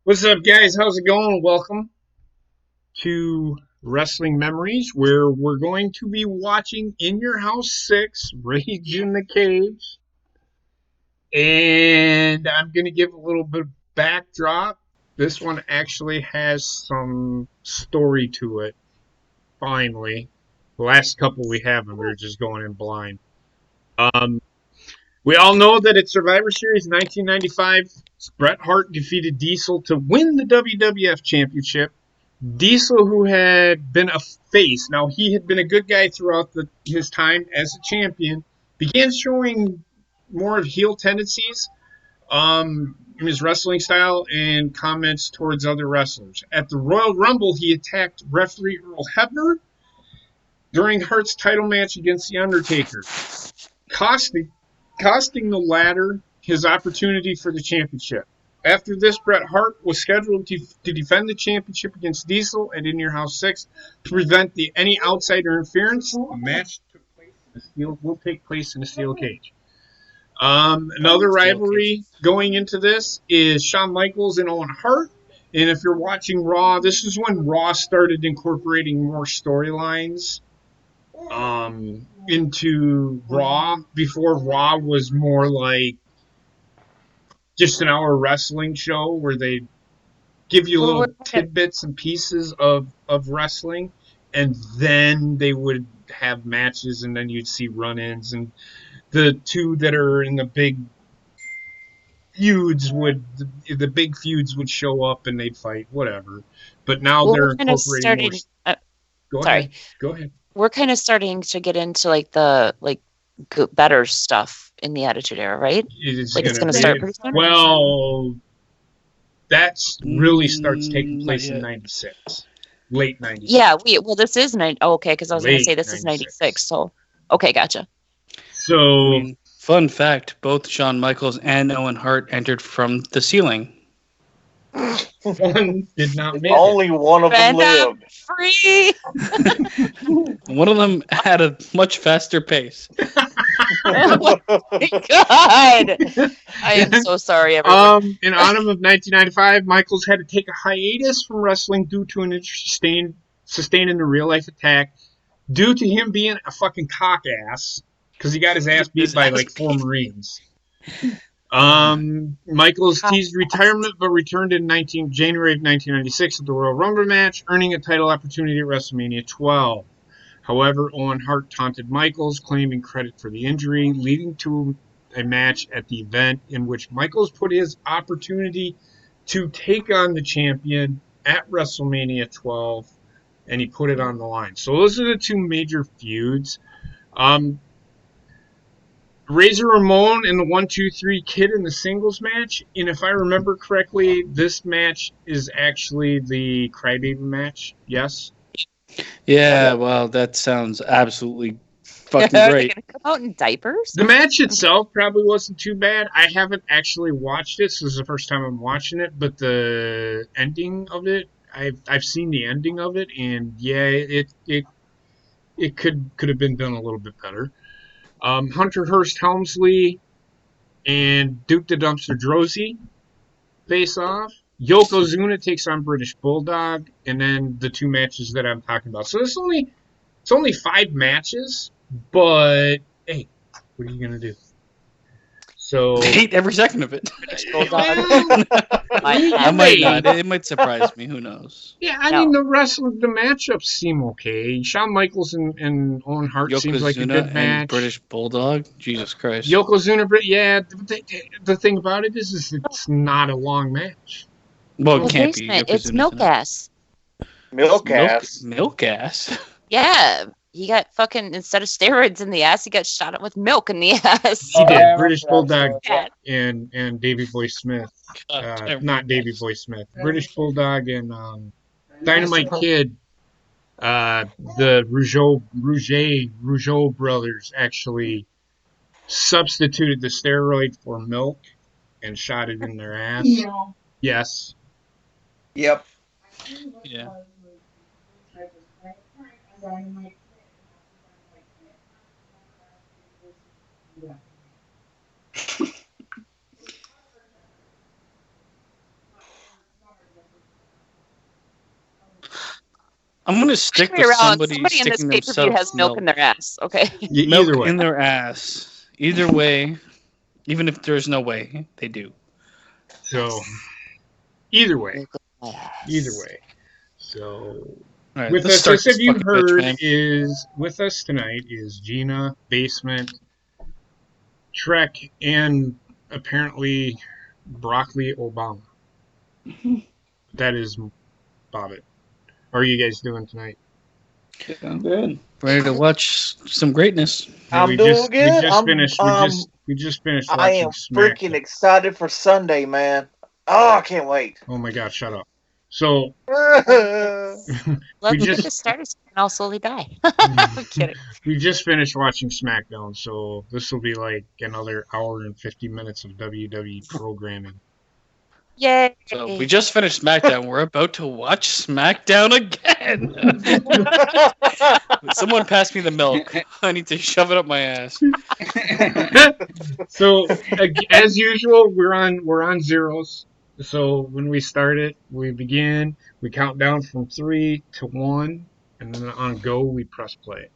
What's up, guys? How's it going? Welcome to Wrestling Memories, where we're going to be watching In Your House 6, Rage in the Cage. And I'm going to give a little bit of backdrop. This one actually has some story to it, finally. The last couple we haven't, we were just going in blind. Um, we all know that at Survivor Series 1995, Bret Hart defeated Diesel to win the WWF Championship. Diesel, who had been a face, now he had been a good guy throughout his time as a champion, began showing more of heel tendencies in his wrestling style and comments towards other wrestlers. At the Royal Rumble, he attacked referee Earl Hebner during Hart's title match against The Undertaker, costing the latter his opportunity for the championship. After this, Bret Hart was scheduled to defend the championship against Diesel at In Your House 6 to prevent any outsider interference. The match will take place in a steel cage. Another rivalry going into this is Shawn Michaels and Owen Hart. And if you're watching Raw, this is when Raw started incorporating more storylines into Raw. Before, Raw was more like just an hour wrestling show where they give you little tidbits and pieces of wrestling, and then they would have matches, and then you'd see run-ins, and the two that are in the big feuds would show up and they'd fight, whatever. But now they're incorporating more. Go ahead. We're kind of starting to get into the better stuff in the Attitude Era, right? It's going to start pretty soon. Well, that really starts taking place in '96, late '96. Yeah, this is okay, because I was going to say this is '96. So, okay, gotcha. So, fun fact: both Shawn Michaels and Owen Hart entered from the ceiling. One did not make Only one of them lived. Free. One of them had a much faster pace. Oh my God! I am so sorry, everyone. In autumn of 1995, Michaels had to take a hiatus from wrestling due to an injury sustained in a real-life attack, due to him being a fucking cock ass, because he got his ass beat by like 4 Marines. Michaels teased retirement but returned in January of 1996 at the Royal Rumble match, earning a title opportunity at WrestleMania 12. However, Owen Hart taunted Michaels, claiming credit for the injury, leading to a match at the event in which Michaels put his opportunity to take on the champion at WrestleMania 12, and he put it on the line. So those are the two major feuds. Razor Ramon and the 1-2-3 Kid in the singles match, and if I remember correctly, this match is actually the Crybaby match. Yes. Yeah, well, that sounds absolutely fucking great. Are they gonna come out in diapers? The match itself probably wasn't too bad. I haven't actually watched it, so this is the first time I'm watching it. But the ending of it, I've seen the ending of it, and yeah, it could have been done a little bit better. Hunter Hearst Helmsley and Duke the Dumpster Droese face off. Yokozuna takes on British Bulldog, and then the two matches that I'm talking about. So it's only 5 matches, but hey, what are you gonna do? So hate every second of it. I might not. It might surprise me. Who knows? Yeah, I mean the matchups seem okay. Shawn Michaels and Owen Hart seems like a good match. And British Bulldog, Jesus Christ. Yokozuna, yeah. The thing about it is it's not a long match. Well, it can't be. It's milk ass. Milk ass. Milk ass. Yeah. He got fucking, instead of steroids in the ass, he got shot up with milk in the ass. He did. British Bulldog and Davey Boy Smith. Not Davey Boy Smith. British Bulldog and Dynamite Kid. The Rougeau brothers actually substituted the steroid for milk and shot it in their ass. No. Yes. Yep. Yeah. I'm gonna stick with Somebody in this sticking pay-per-view has themselves milk in their ass. Okay. milk Either way. in their ass. Either way, even if there's no way, they do. So, either way. Milk in my ass. Either way. So, All right, with let's us, start just this have you fucking bitch, heard, man. is with us tonight is Gina, Basement, Trek, and apparently Broccoli Obama. That is Bobbit. How are you guys doing tonight? I'm good. Ready to watch some greatness. Yeah, I'm doing good. We just finished I watching am freaking SmackDown. excited for Sunday, man. Oh, I can't wait. Oh my god, shut up. So Let's just- get this started so I'll slowly die. I'm kidding. we just finished watching SmackDown, so this will be like another hour and 50 minutes of WWE programming. Yay. So we just finished SmackDown. We're about to watch SmackDown again. Someone pass me the milk. I need to shove it up my ass. So as usual, we're on zeros. So when we start it, we begin, we count down from 3 to 1, and then on go we press play.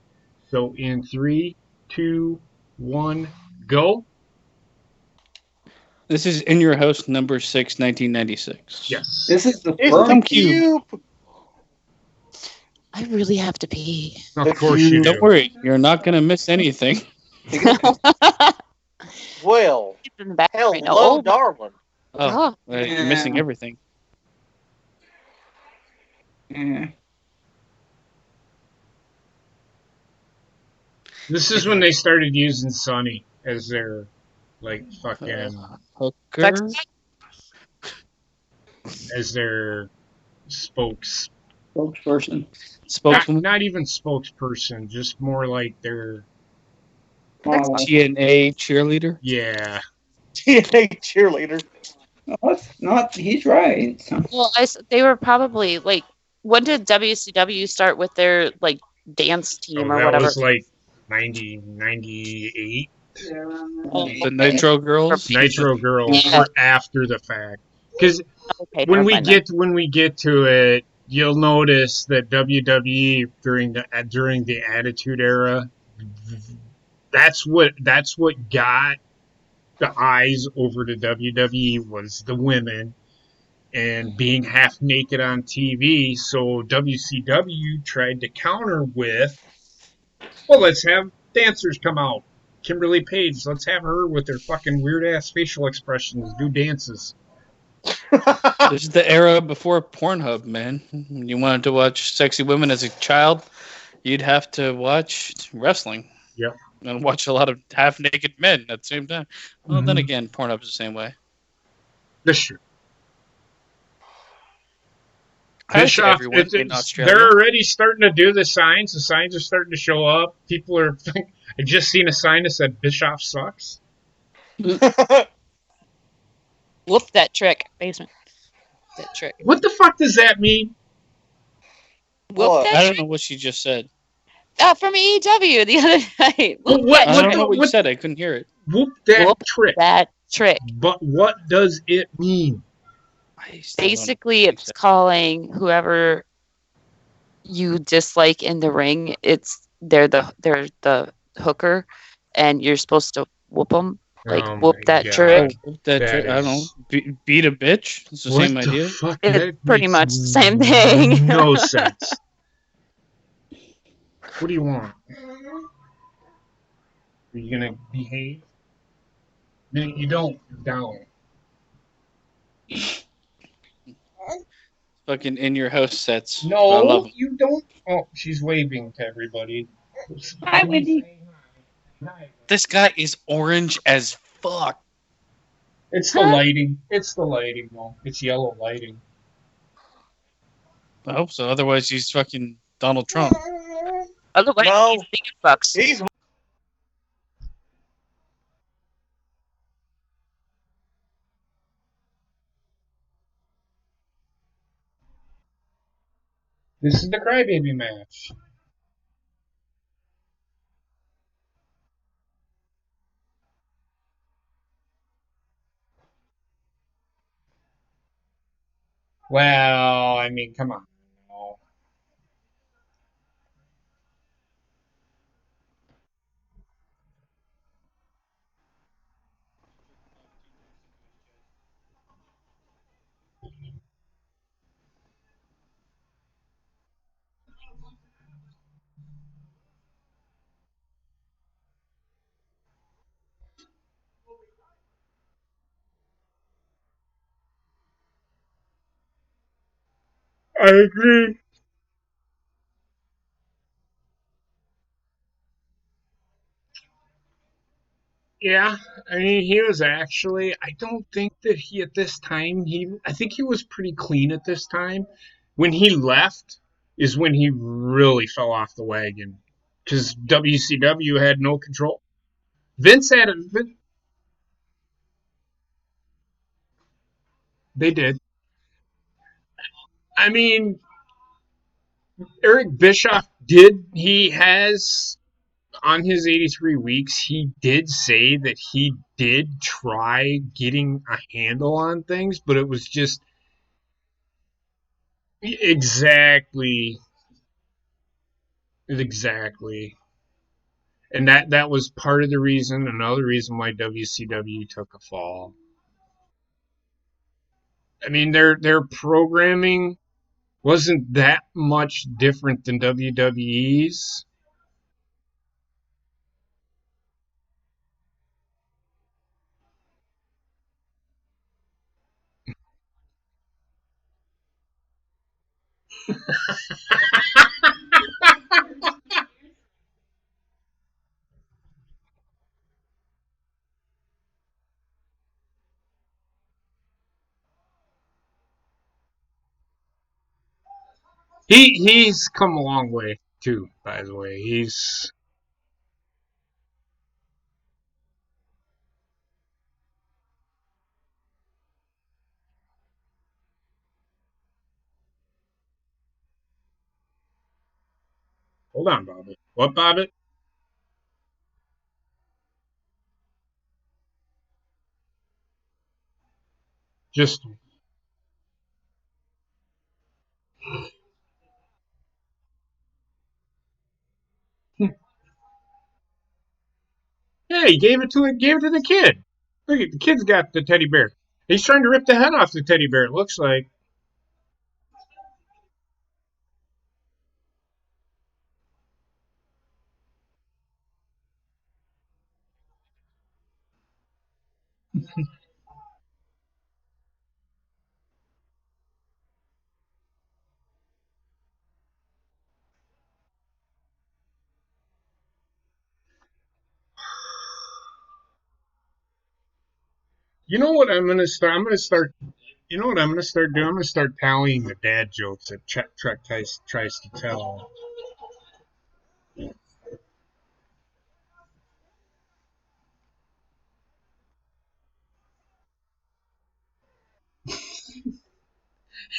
So in 3, 2, 1, go. This is In Your House number 6, 1996. Yes. This is the It's first. the Thank you. cube. I really have to pee. Of course you Don't do. worry, you're not gonna miss anything. Well, It's in the back hello, right now. Oh, darling. Oh, oh, you're missing everything. Yeah. This is when they started using Sunny as their like fucking Hooker. as their spokes. Spokesperson. Spokeswoman. Not even spokesperson, just more like their Oh, TNA cheerleader. yeah. TNA cheerleader. that's not. He's right. well, they were probably like, when did WCW start with their like dance team Oh, or that whatever? was like 98. The Nitro Girls. Nitro Girls Yeah. were after the fact. Because Okay, when never we mind then. get to it, you'll notice that WWE during the Attitude Era, that's what got the eyes over to WWE was the women and being half naked on TV. So WCW tried to counter with, well, let's have dancers come out. Kimberly Page, let's have her with her fucking weird ass facial expressions do dances. This is the era before Pornhub, man. When you wanted to watch sexy women as a child, you'd have to watch wrestling. Yep. And watch a lot of half-naked men at the same time. Well, then again, Pornhub's the same way. That's true. Hi to Bischoff, everyone in Australia. they're already starting to do the signs. The signs are starting to show up. People are. I just seen a sign that said Bischoff sucks. Whoop that trick, basement. That trick. What the fuck does that mean? Whoop What? that I don't trick. know what she just said. From AEW the other night. Well, Whoop what- that I what don't trick. know what you what- said. I couldn't hear it. Whoop that Whoop trick. that trick. But what does it mean? I still don't know Basically, what it's she said. calling whoever you dislike in the ring. They're the hooker, and you're supposed to whoop them. Like Oh whoop my that God. trick. That trick, I don't know. Beat a bitch. It's the What same the idea. fuck? It's That pretty makes much the same thing. No sense. What do you want? Are you gonna behave? No, you don't. You're down. Fucking In Your House sets. I No, love them. you don't. Oh, she's waving to everybody. Hi, Wendy. This guy is orange as fuck. It's the lighting. It's the lighting, though. It's yellow lighting. I hope so. Otherwise, he's fucking Donald Trump. Otherwise, No. he's thinking fucks. He's This is the crybaby match. Well, I mean, come on. No. I agree. Yeah, I mean, he was actually. I don't think that he at this time. I think he was pretty clean at this time. When he left, is when he really fell off the wagon because WCW had no control. Vince had it. They did. I mean, Eric Bischoff did. He has on his 83 weeks. He did say that he did try getting a handle on things, but it was just exactly. Exactly. And that was part of the reason, another reason why WCW took a fall. I mean, their programming wasn't that much different than WWE's. He's come a long way too, by the way. He's hold on, Bobby. What, Bobby? Just yeah, he gave it to the kid. Look at the kid's got the teddy bear. He's trying to rip the head off the teddy bear. It looks like. You know what I'm gonna start? I'm gonna start. You know what I'm gonna start doing? I'm gonna start tallying the dad jokes that Trek tries to tell.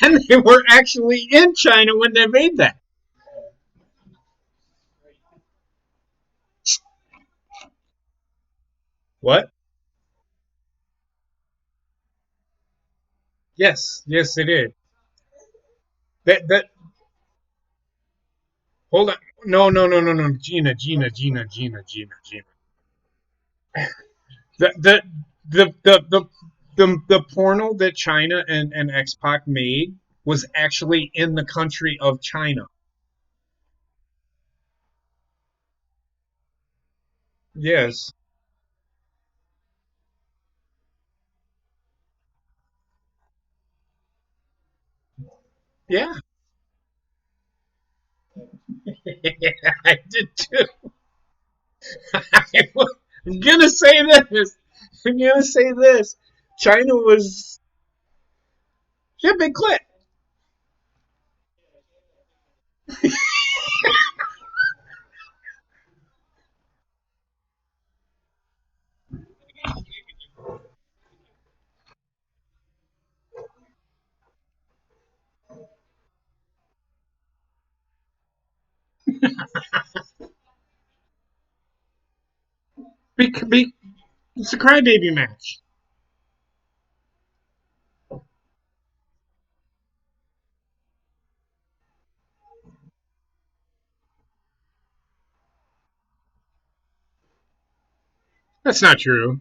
And they were actually in China when they made that. What? Yes, yes, they did. That. Hold on. No, no, no, no, no. Gina. The the the porno that China and X Pac made was actually in the country of China. Yes. Yeah. I did too. I'm gonna say this. I'm gonna say this. China was she had a big clit. Be, it's a crybaby match. That's not true.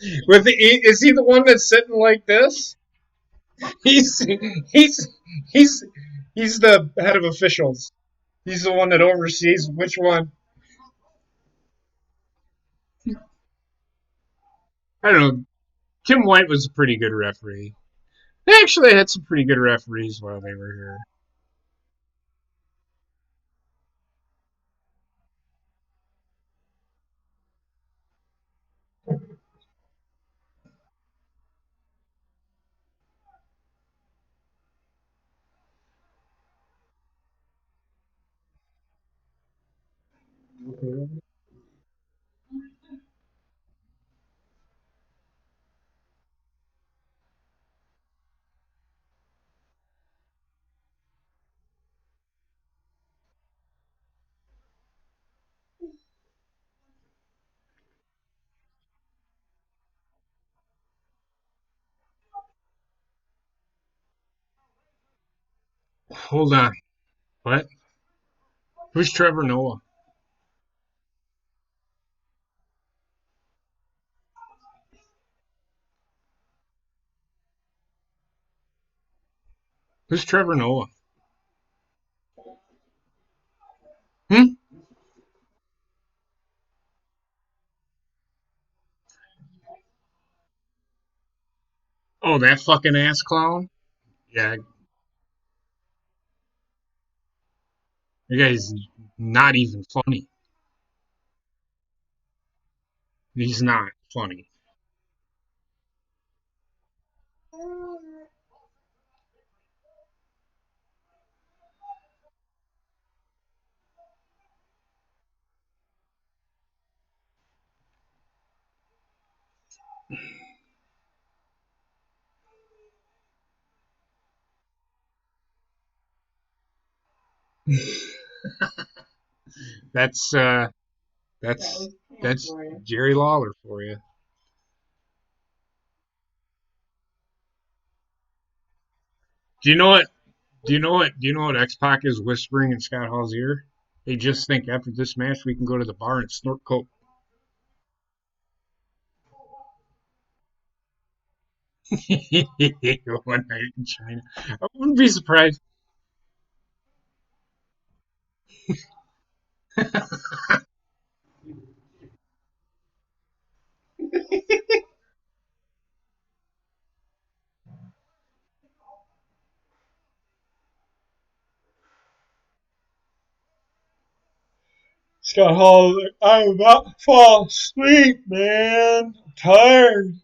Is he the one that's sitting like this? He's he's he's he's the head of officials. He's the one that oversees which one. I don't know. Tim White was a pretty good referee. They actually had some pretty good referees while they were here. Hold on. What? Who's Trevor Noah? Who's Trevor Noah? Hmm? Oh, that fucking ass clown? Yeah, the guy's not even funny. He's not funny. That's uh that's that's Jerry Lawler for you. Do you know what? Do you know what X Pac is whispering in Scott Hall's ear? They just think after this match we can go to the bar and snort coke. One night in China. I wouldn't be surprised. Scott Hall, I'm about to fall asleep, man. I'm tired.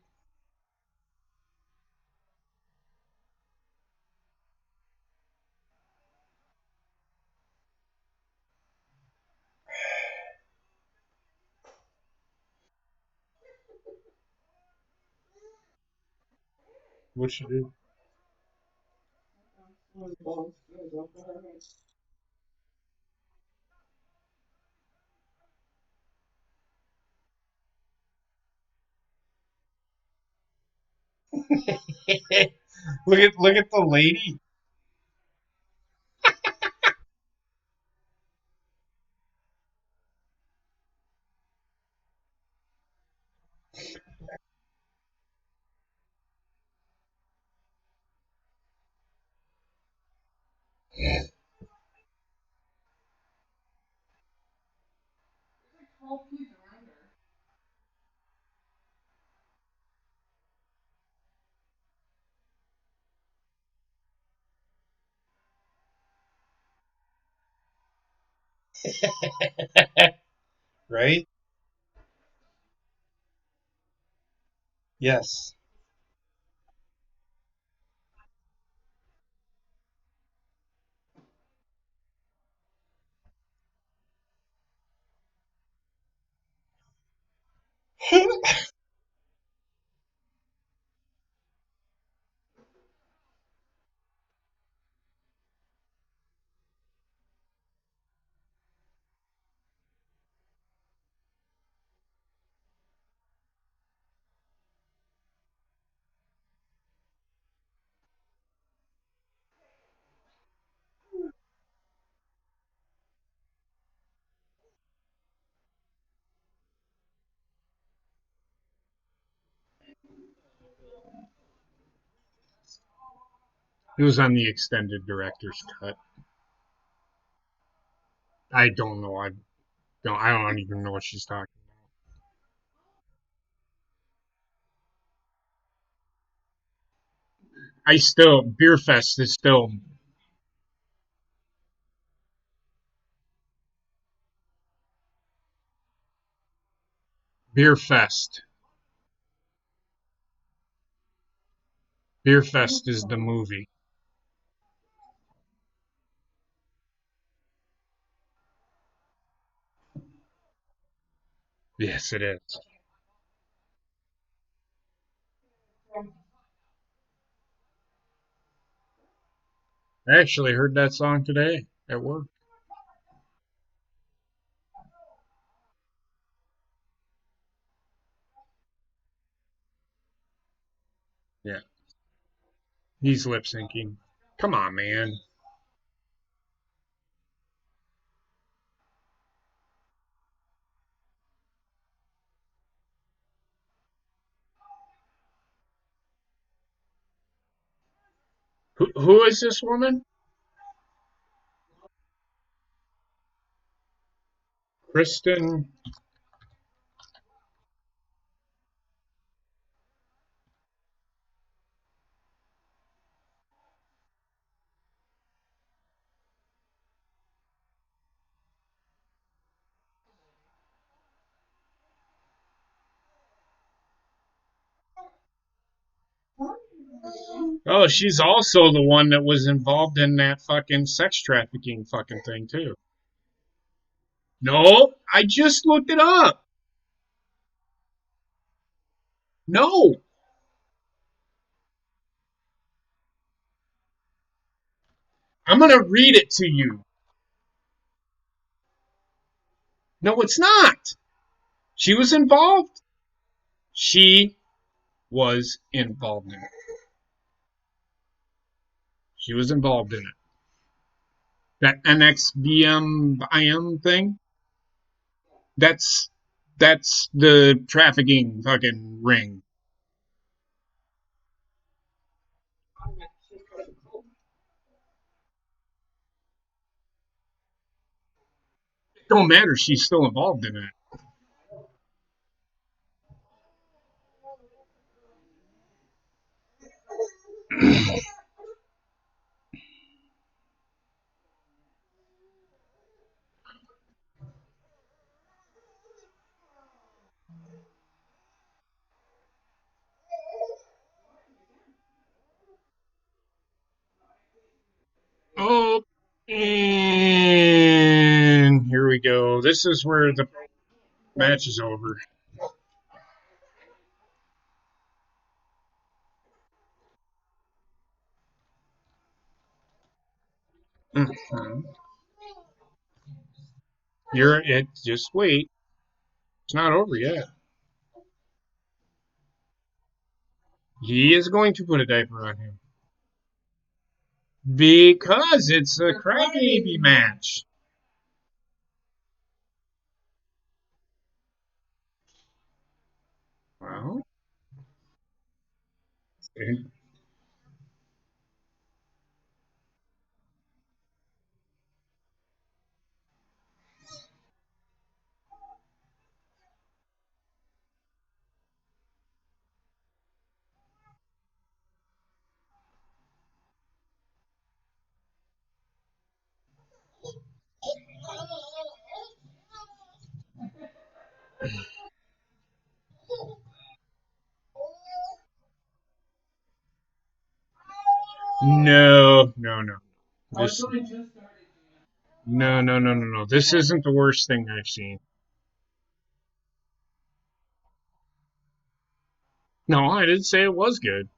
What you do? Look at the lady. Right? Yes. It was on the extended director's cut. I don't know. I don't even know what she's talking about. I still Beer Fest is still Beer Fest. Beer Fest is the movie. Yes, it is. I actually heard that song today at work. Yeah, he's lip syncing. Come on, man. Who is this woman? Kristen. Oh, she's also the one that was involved in that fucking sex trafficking fucking thing too. No, I just looked it up. No, I'm gonna read it to you. No, it's not. She was involved. She was involved in it. She was involved in it. That NXBMIM thing. That's that's the trafficking fucking ring. It don't matter. She's still involved in it. Oh, and here we go. This is where the match is over. Mhm. You're it. Just wait. It's not over yet. He is going to put a diaper on him because it's a crybaby match. Well, no, no, no. This, no. This isn't the worst thing I've seen. No, I didn't say it was good.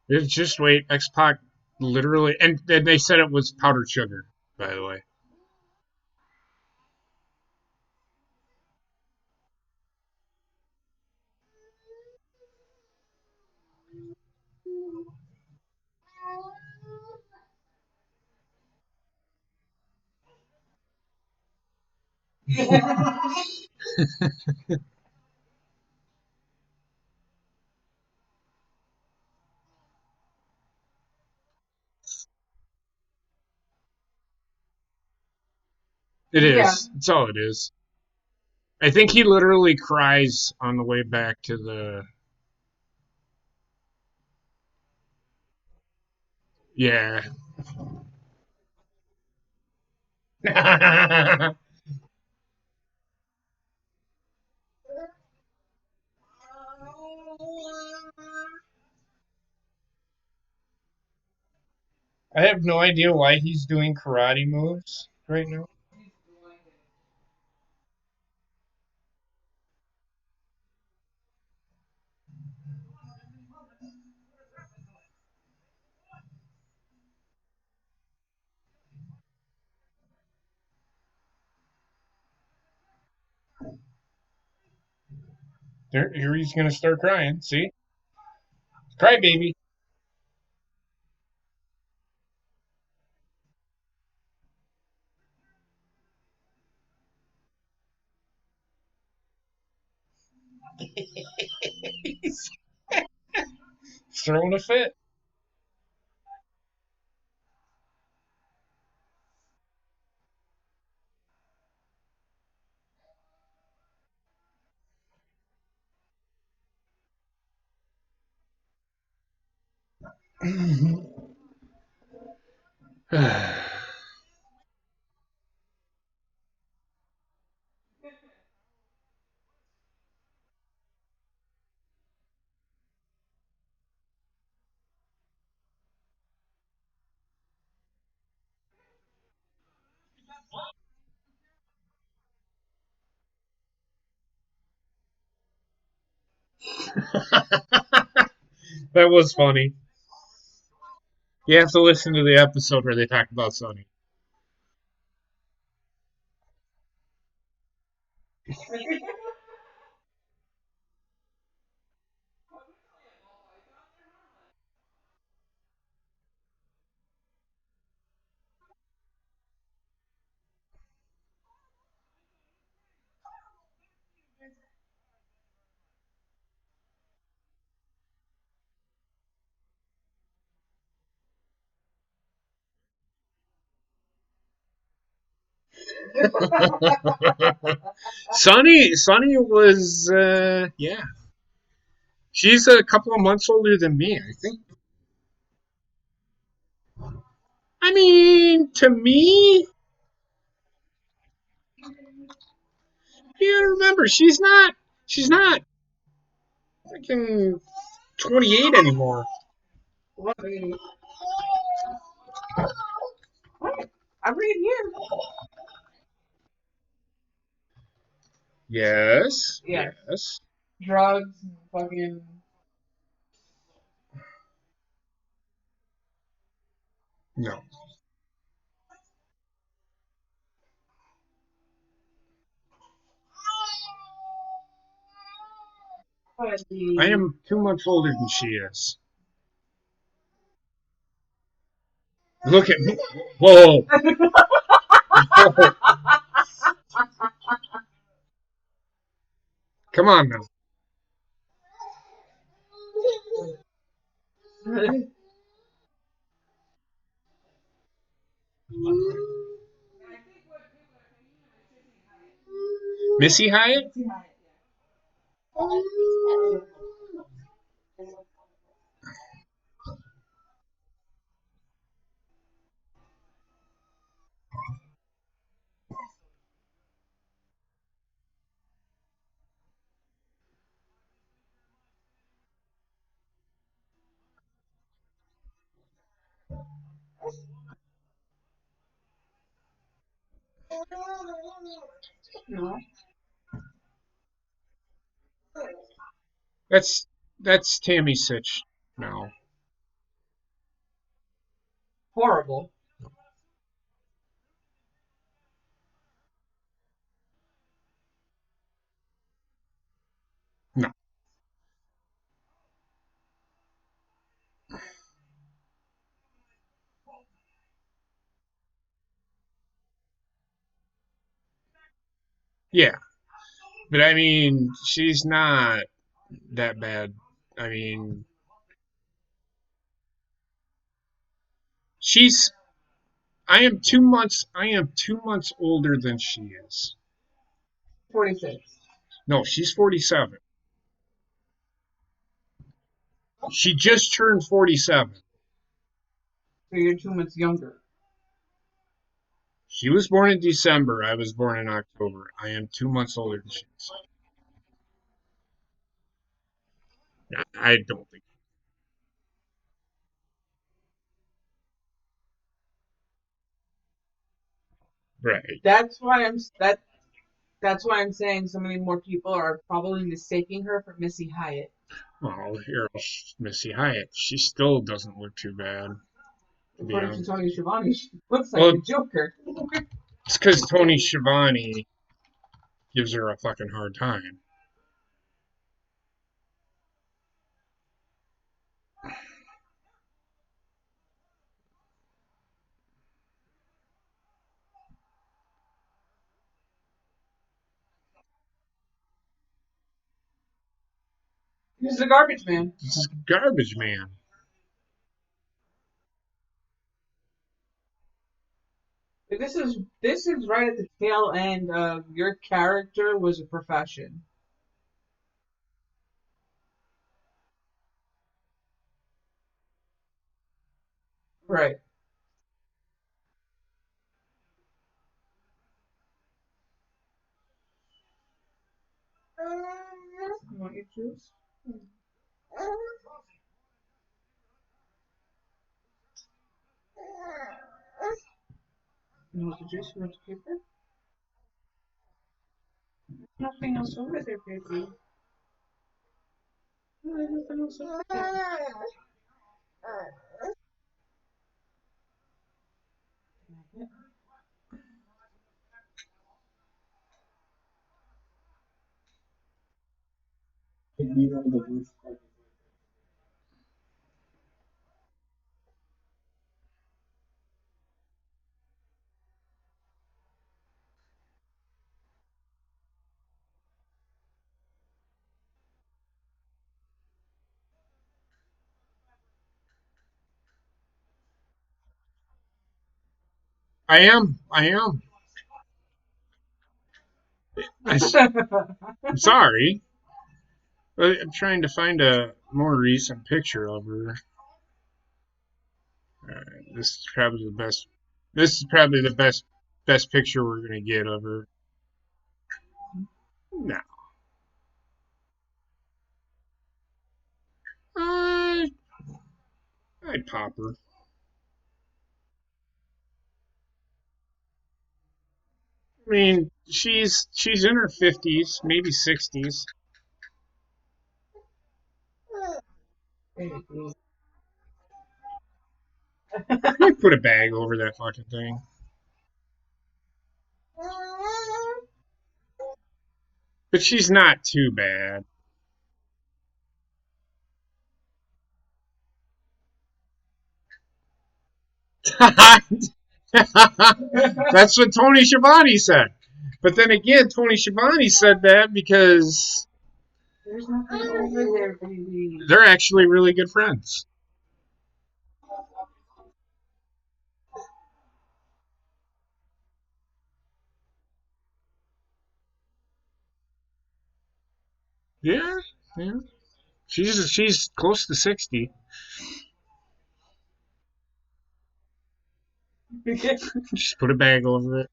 It's just wait. X Pac literally, and they said it was powdered sugar. By the way, It is. That's all it is. I think he literally cries on the way back to the. Yeah. I have no idea why he's doing karate moves right now. There, here he's gonna start crying. See, cry baby. He's throwing a fit. That was funny. You have to listen to the episode where they talk about Sonny. Sonny was, yeah. She's a couple of months older than me, I think. I mean, to me, you gotta remember, she's not freaking 28 anymore. Yes. Yeah. Yes. No. I am 2 months older than she is. Look at me. Whoa. Whoa. Come on now. Missy Hyatt? That's that's Tammy Sitch now. No. Yeah. But I mean, she's not that bad. I mean, she's. I am 2 months older than she is. 46. No, she's 47. She just turned 47. So you're 2 months younger. She was born in December. I was born in October. I am 2 months older than she is. I don't think. Right. That's why I'm saying so many more people are probably mistaking her for Missy Hyatt. Well, here's Missy Hyatt. She still doesn't look too bad. According to Tony Schiavone, she looks like Well, the Joker. It's because Tony Schiavone gives her a fucking hard time. He's the garbage man. It's garbage man. This is right at the tail end of your character was a profession. Right. You want your juice? You want the juice? You want the paper? Nothing else over there, baby. There's nothing else over there. I am. I am. I'm sorry. I'm trying to find a more recent picture of her. This is probably the best. This is probably the best picture we're gonna get of her. No. Uh, I'd pop her. I mean, she's in her 50s, maybe 60s. I put a bag over that fucking thing. But she's not too bad. That's what Tony Schiavone said. But then again, Tony Schiavone said that because There's nothing over there, baby. they're actually really good friends. Yeah, yeah. She's close to 60. Just put a bag over it.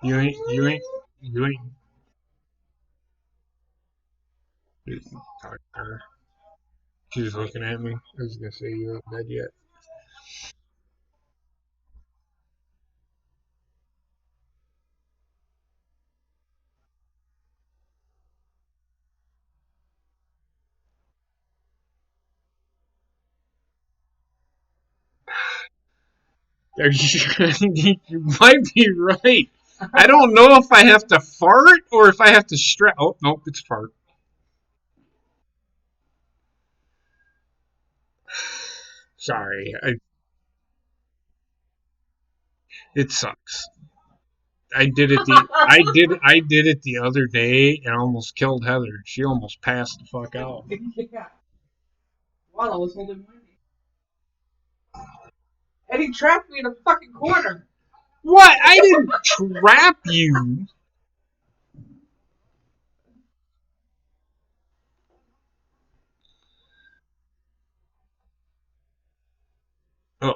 You ain't talk to her. She's looking at me. I was gonna say you up bed yet. You might be right. I don't know if I have to fart or if I have to stretch. Oh, nope, it's fart. Sorry, it sucks. I did it the other day and almost killed Heather. She almost passed the fuck out. Yeah. While I was holding Wendy. And he trapped me in a fucking corner. What? I didn't trap you. Oh.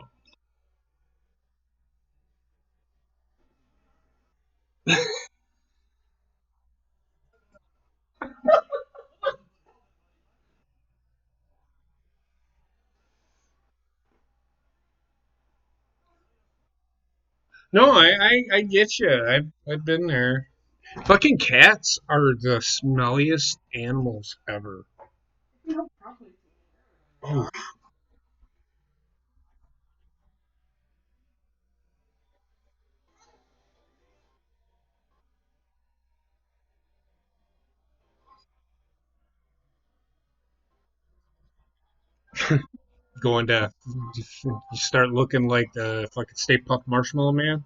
No, I get you. I've been there. Fucking cats are the smelliest animals ever. Oh, going to you start looking like the fucking Stay Puft Marshmallow Man.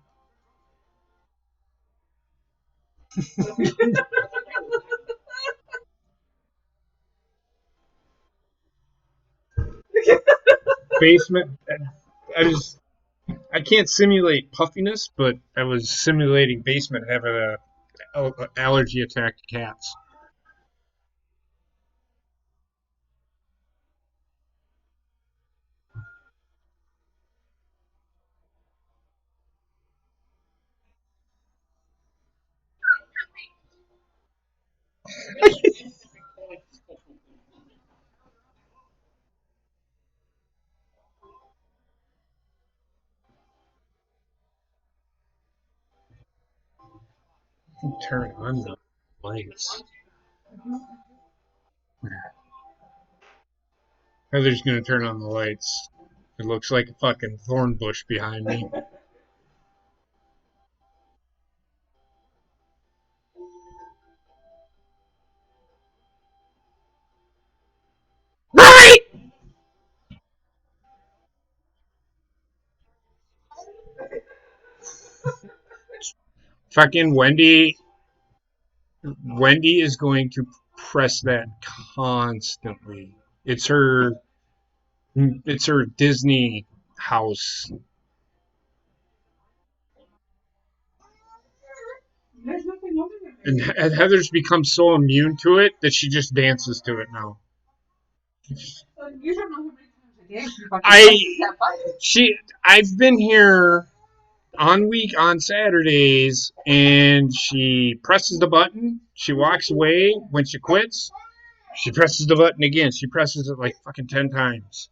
Basement. I was I can't simulate puffiness, but I was simulating basement having a allergy attack to cats. Turn on the lights. Heather's gonna turn on the lights. It looks like a fucking thorn bush behind me. Right! Fucking Wendy is going to press that constantly. It's her it's her Disney house. There's nothing over And there. Heather's become so immune to it that she just dances to it now. You don't know how many times I dance. You fucking I press that button. I've been here on Saturdays and she presses the button, she walks away. When she quits, she presses the button again. She presses it like fucking 10 times.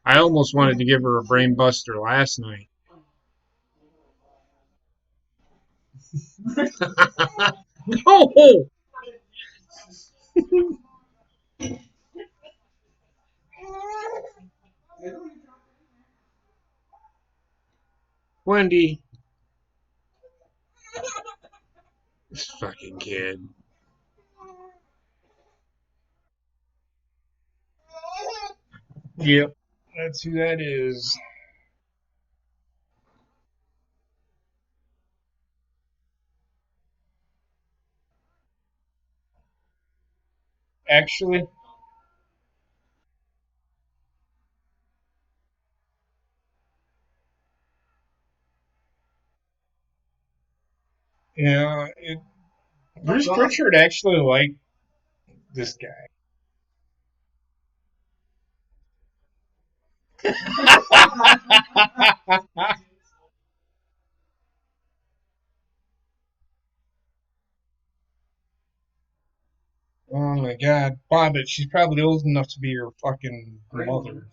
I almost wanted to give her a brain buster last night. No! Wendy, this fucking kid. Yep, that's who that is. Actually, yeah, Bruce Pritchard actually liked this guy. Oh my god, Bobbit, she's probably old enough to be your fucking mother.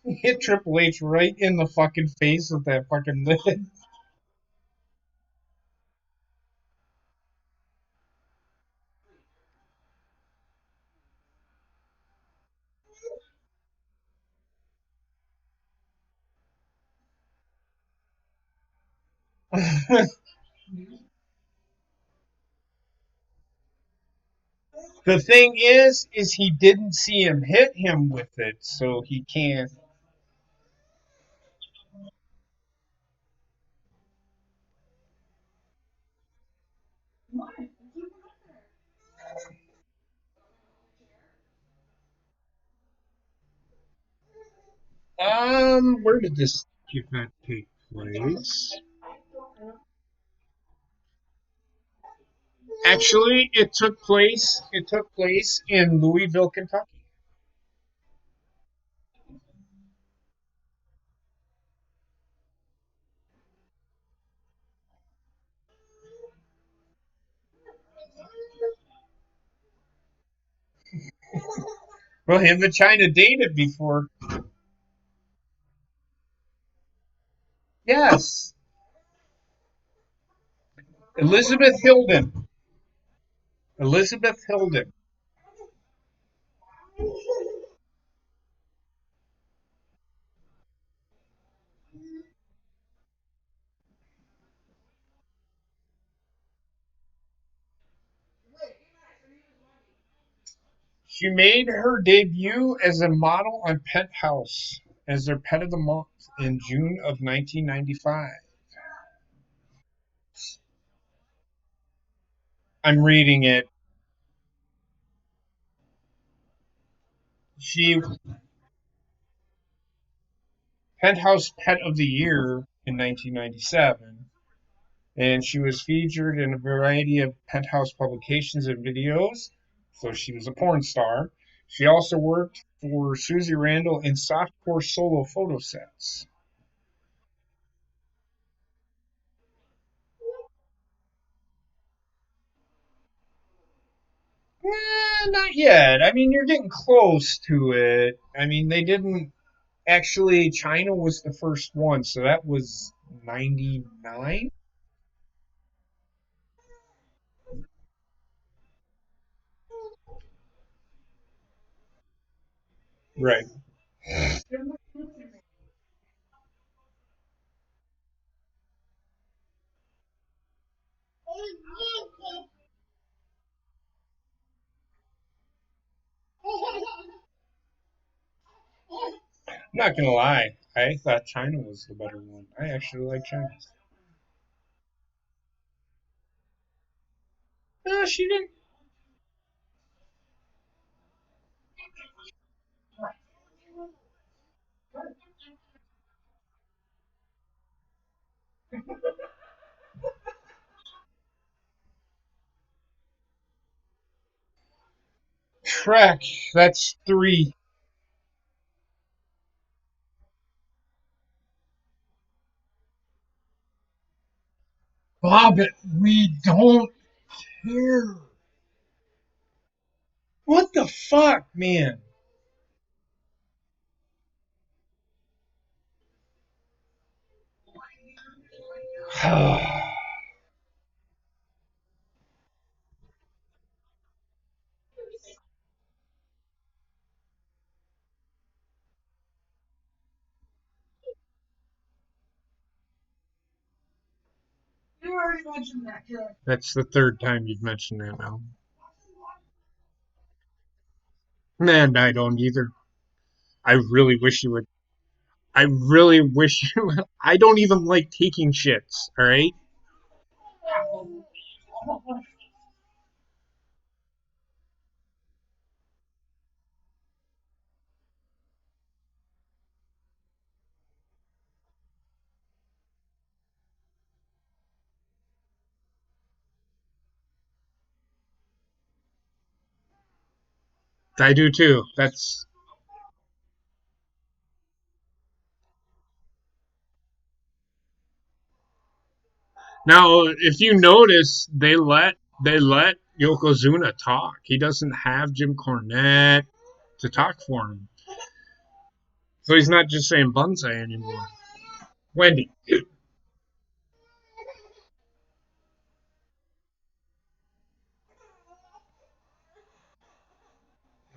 Hit Triple H right in the fucking face with that fucking lid. The thing is he didn't see him hit him with it, so he can't. Where did this event take place? Actually, it took place in Louisville, Kentucky. Well, him and China dated before. Yes, Elizabeth Hilden. Elizabeth Hilden. She made her debut as a model on Penthouse as their pet of the month in June of 1995. I'm reading it. She Penthouse Pet of the Year in 1997, and she was featured in a variety of Penthouse publications and videos. So she was a porn star. She also worked for Susie Randall in softcore solo photo sets. Not yet. I mean, you're getting close to it. I mean, they didn't actually. China was the first one, so that was 99. Right. I'm not gonna lie. I thought China was the better one. I actually like China. No, she didn't. Track. That's three. Bob, we don't care. What the fuck, man? That's the third time you've mentioned that now. And I don't either. I really wish you would. I really wish you would. I don't even like taking shits, alright? I do too. That's. Now, if you notice, they let Yokozuna talk. He doesn't have Jim Cornette to talk for him. So he's not just saying bonsai anymore. Wendy.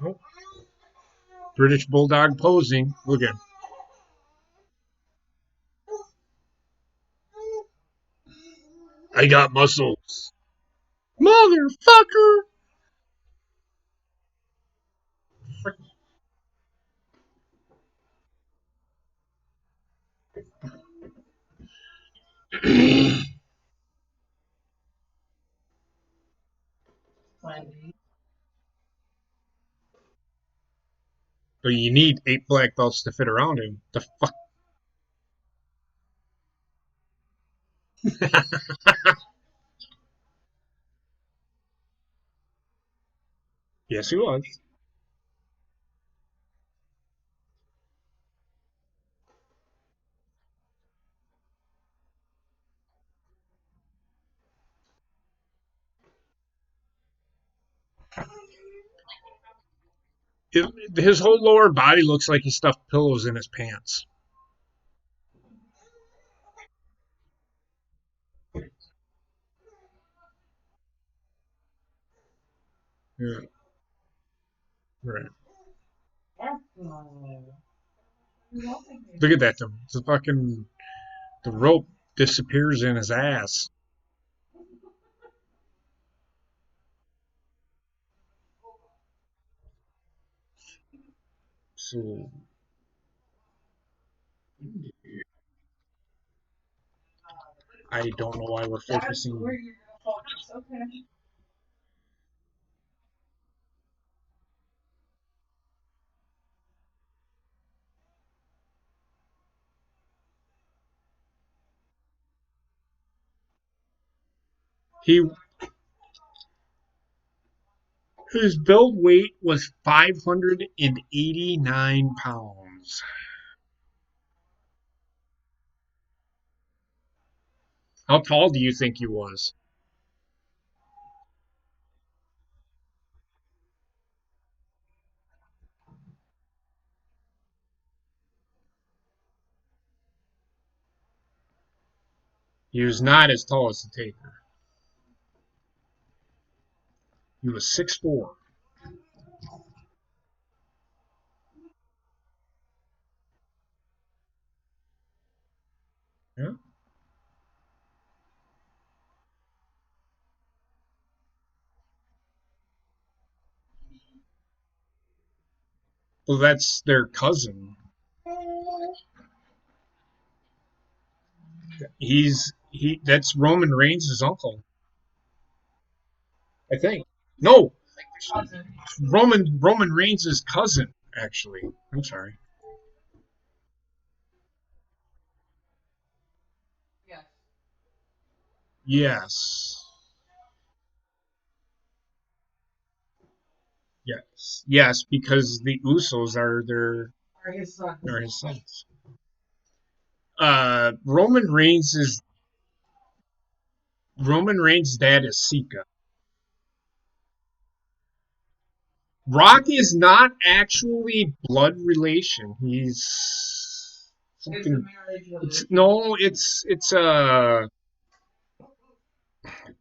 Oh, British Bulldog posing. Look at him. I got muscles. Motherfucker! But you need 8 black belts to fit around him. The fuck? Yes, he was. His whole lower body looks like he stuffed pillows in his pants. Yeah, right. Look at that. The rope disappears in his ass. So I don't know why we're focusing. He His build weight was 589 pounds. How tall do you think he was? He was not as tall as the Taker. He was 6'4". Yeah. Well, that's their cousin. That's Roman Reigns' uncle, I think. No, Roman Reigns' cousin, actually. I'm sorry. Yes. Yes, because the Usos are his sons. Roman Reigns' dad is Sika. Rock is not actually blood relation. He's something. It's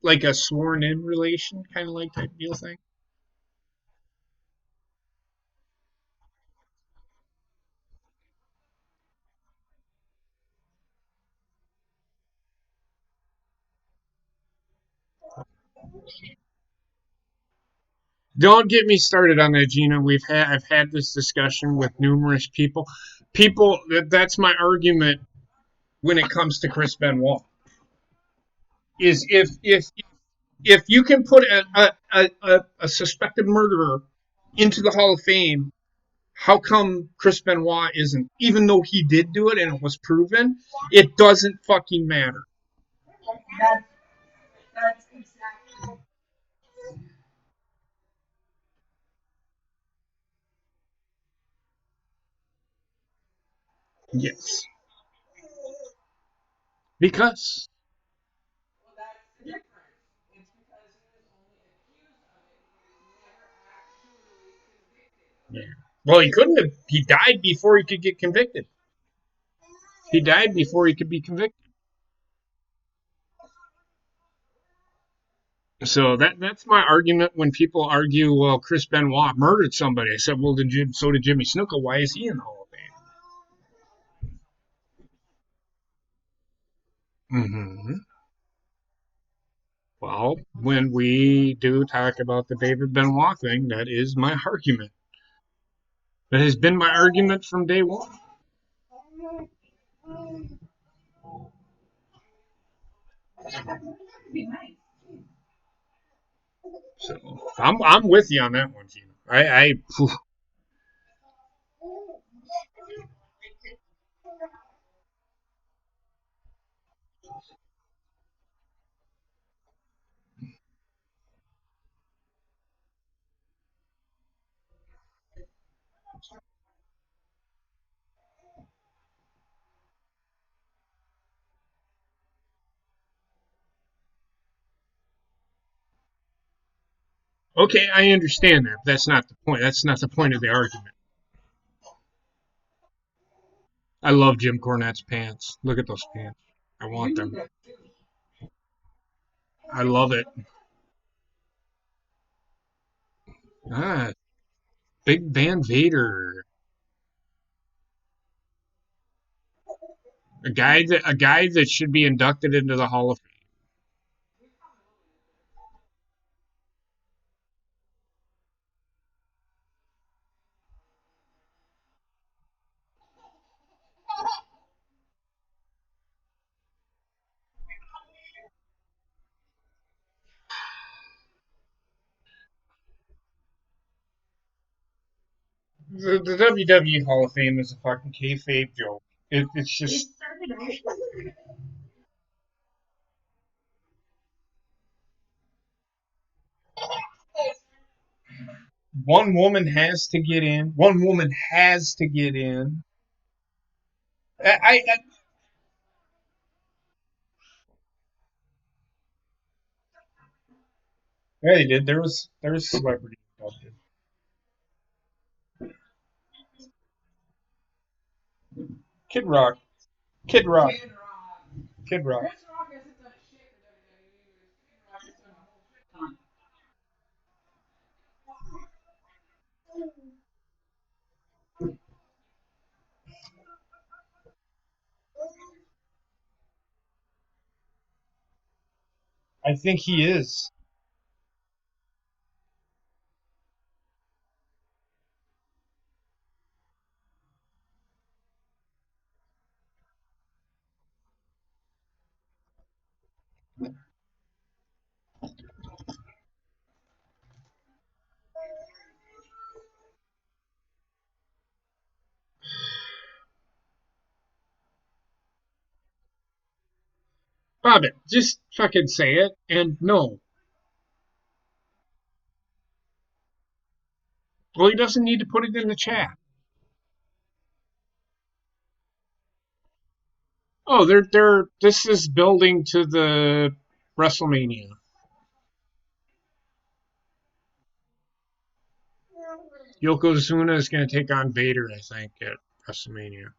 like a sworn in relation, kind of like type deal thing. Don't get me started on that, Gina. I've had this discussion with numerous people. That's my argument when it comes to Chris Benoit. Is if you can put a suspected murderer into the Hall of Fame, how come Chris Benoit isn't? Even though he did do it and it was proven, it doesn't fucking matter. Yes, because yeah. Well, he couldn't have. He died before he could get convicted. He died before he could be convicted. So that's my argument when people argue, well, Chris Benoit murdered somebody. I said, well, so did Jimmy Snuka. Why is he in the Hall of Fame? Mm-hmm. Well, when we do talk about the David Benoit thing, that is my argument. That has been my argument from day one. So I'm with you on that one, Gina. Whew. Okay, I understand that. But that's not the point. That's not the point of the argument. I love Jim Cornette's pants. Look at those pants. I want them. I love it. Ah, Big Van Vader, a guy that should be inducted into the Hall of Fame. The WWE Hall of Fame is a fucking kayfabe joke. It's just one woman has to get in. One woman has to get in. I Yeah, they did. There was celebrity inducted. Kid Rock, Kid Rock, Kid Rock. I think he is. Bob it. Just fucking say it. And no. Well, he doesn't need to put it in the chat. Oh, they're. This is building to the Wrestlemania. Yokozuna is going to take on Vader, I think, at WrestleMania.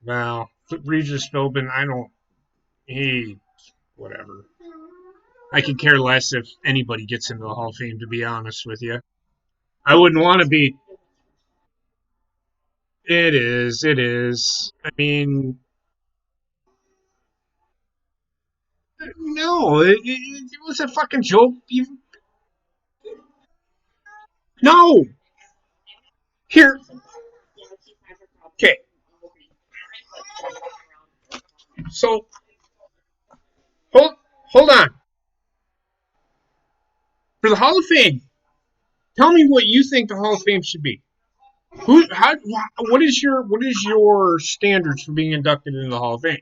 Now, Regis Philbin, I don't. He, whatever. I could care less if anybody gets into the Hall of Fame, to be honest with you. I wouldn't want to be. It is. It is. I mean, no, it was a fucking joke. No. Here. Okay. So, hold, hold on. For the Hall of Fame, tell me what you think the Hall of Fame should be. Who? How? What is your standards for being inducted into the Hall of Fame?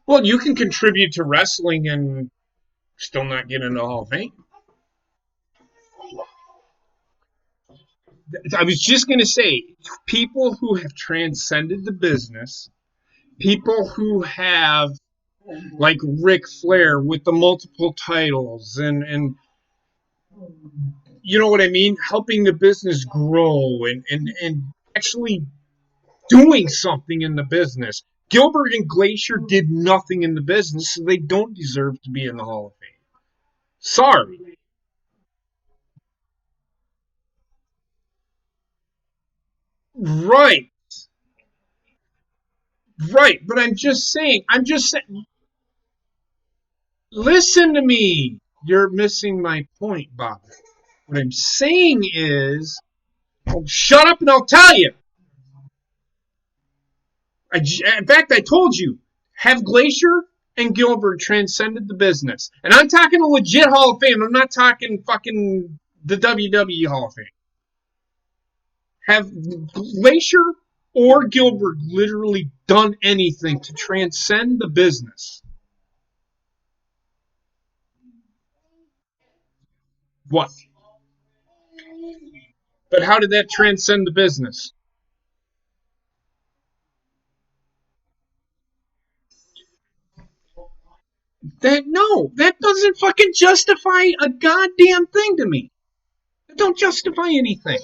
Well, you can contribute to wrestling and still not get into the Hall of Fame. I was just going to say, people who have transcended the business, people who have, like Ric Flair with the multiple titles, and you know what I mean, helping the business grow and actually doing something in the business. Gilbert and Glacier did nothing in the business, so they don't deserve to be in the Hall of Fame. Sorry. Right. Right. But I'm just saying, listen to me. You're missing my point, Bob. What I'm saying is, oh, shut up and I'll tell you. In fact, I told you, have Glacier and Gilbert transcended the business. And I'm talking a legit Hall of Fame. I'm not talking fucking the WWE Hall of Fame. Have Glacier or Gilbert literally done anything to transcend the business? What? But how did that transcend the business? That doesn't fucking justify a goddamn thing to me. It don't justify anything.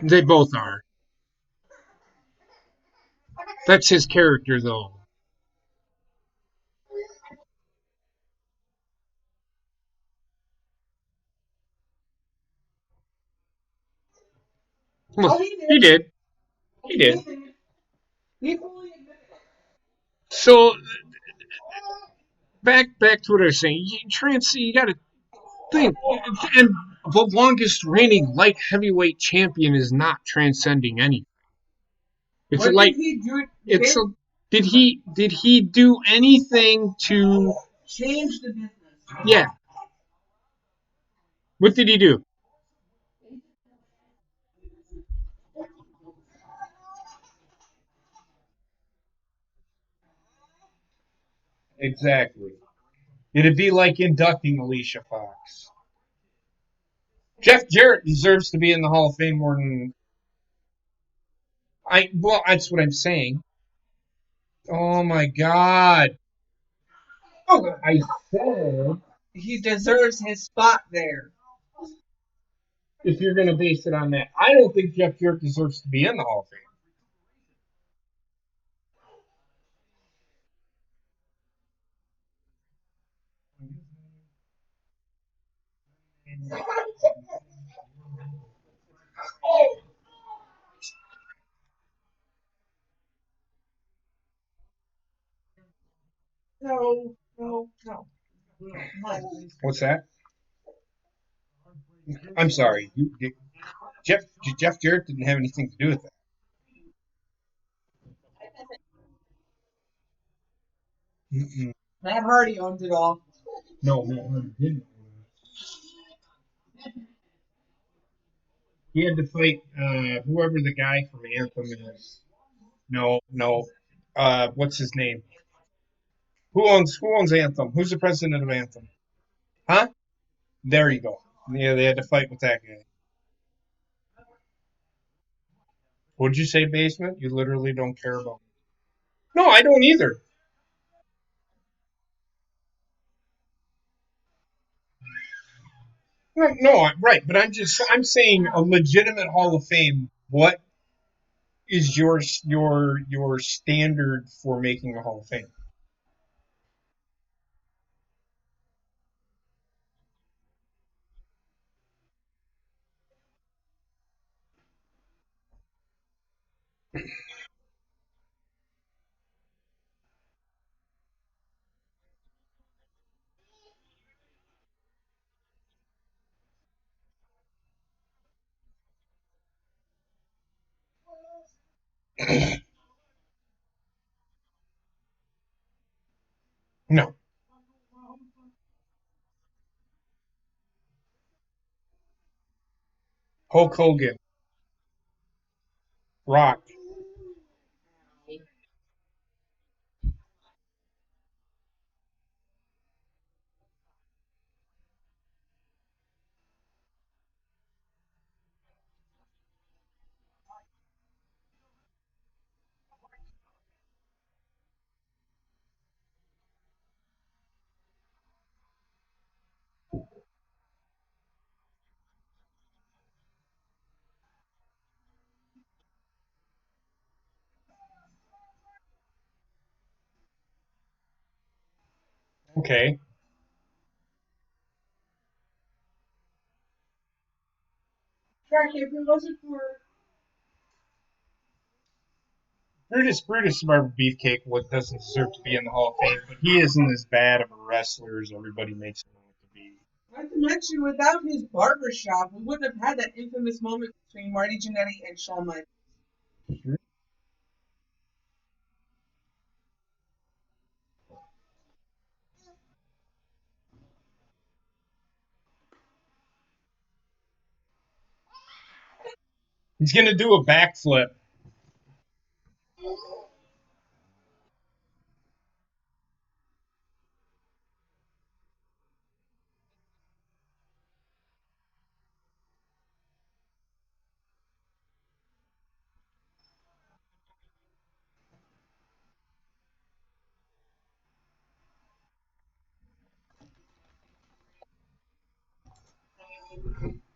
They both are. That's his character, though. Well, he did. He did. So back to what I was saying. You got to think, and the longest reigning light heavyweight champion is not transcending anything. It's What like did he do? it's a, did he do anything to Change the business. yeah? What did he do? Exactly. It'd be like inducting Alicia Fox. Jeff Jarrett deserves to be in the Hall of Fame more than I. Well, that's what I'm saying. Oh my God. Oh, I said He deserves his spot there. if you're going to base it on that, I don't think Jeff Jarrett deserves to be in the Hall of Fame. No, no, no. No. What's that? I'm sorry. Jeff Jeff Jarrett didn't have anything to do with that. Mm-mm. Matt Hardy owns it all. No, he didn't. He had to fight whoever the guy from Anthem is. No. What's his name? Who owns Anthem? Who's the president of Anthem? Huh? There you go. Yeah, they had to fight with that guy. What'd you say, basement? You literally don't care about. No, I don't either. No, right, but I'm saying a legitimate Hall of Fame. What is your standard for making a Hall of Fame? No, Hulk Hogan, Rock. Okay. Jack, if it wasn't for Brutus Barber Beefcake doesn't deserve to be in the Hall of Fame, but he isn't as bad of a wrestler as everybody makes him out to be. not to mention, without his barber shop, we wouldn't have had that infamous moment between Marty Jannetty and Shawn Michaels. He's gonna do a backflip.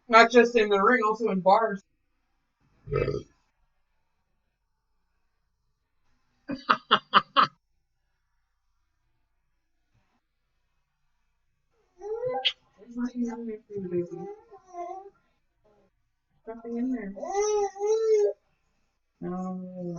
Not just in the ring, also in bars. There's nothing in there for you, baby. Nothing in there. No.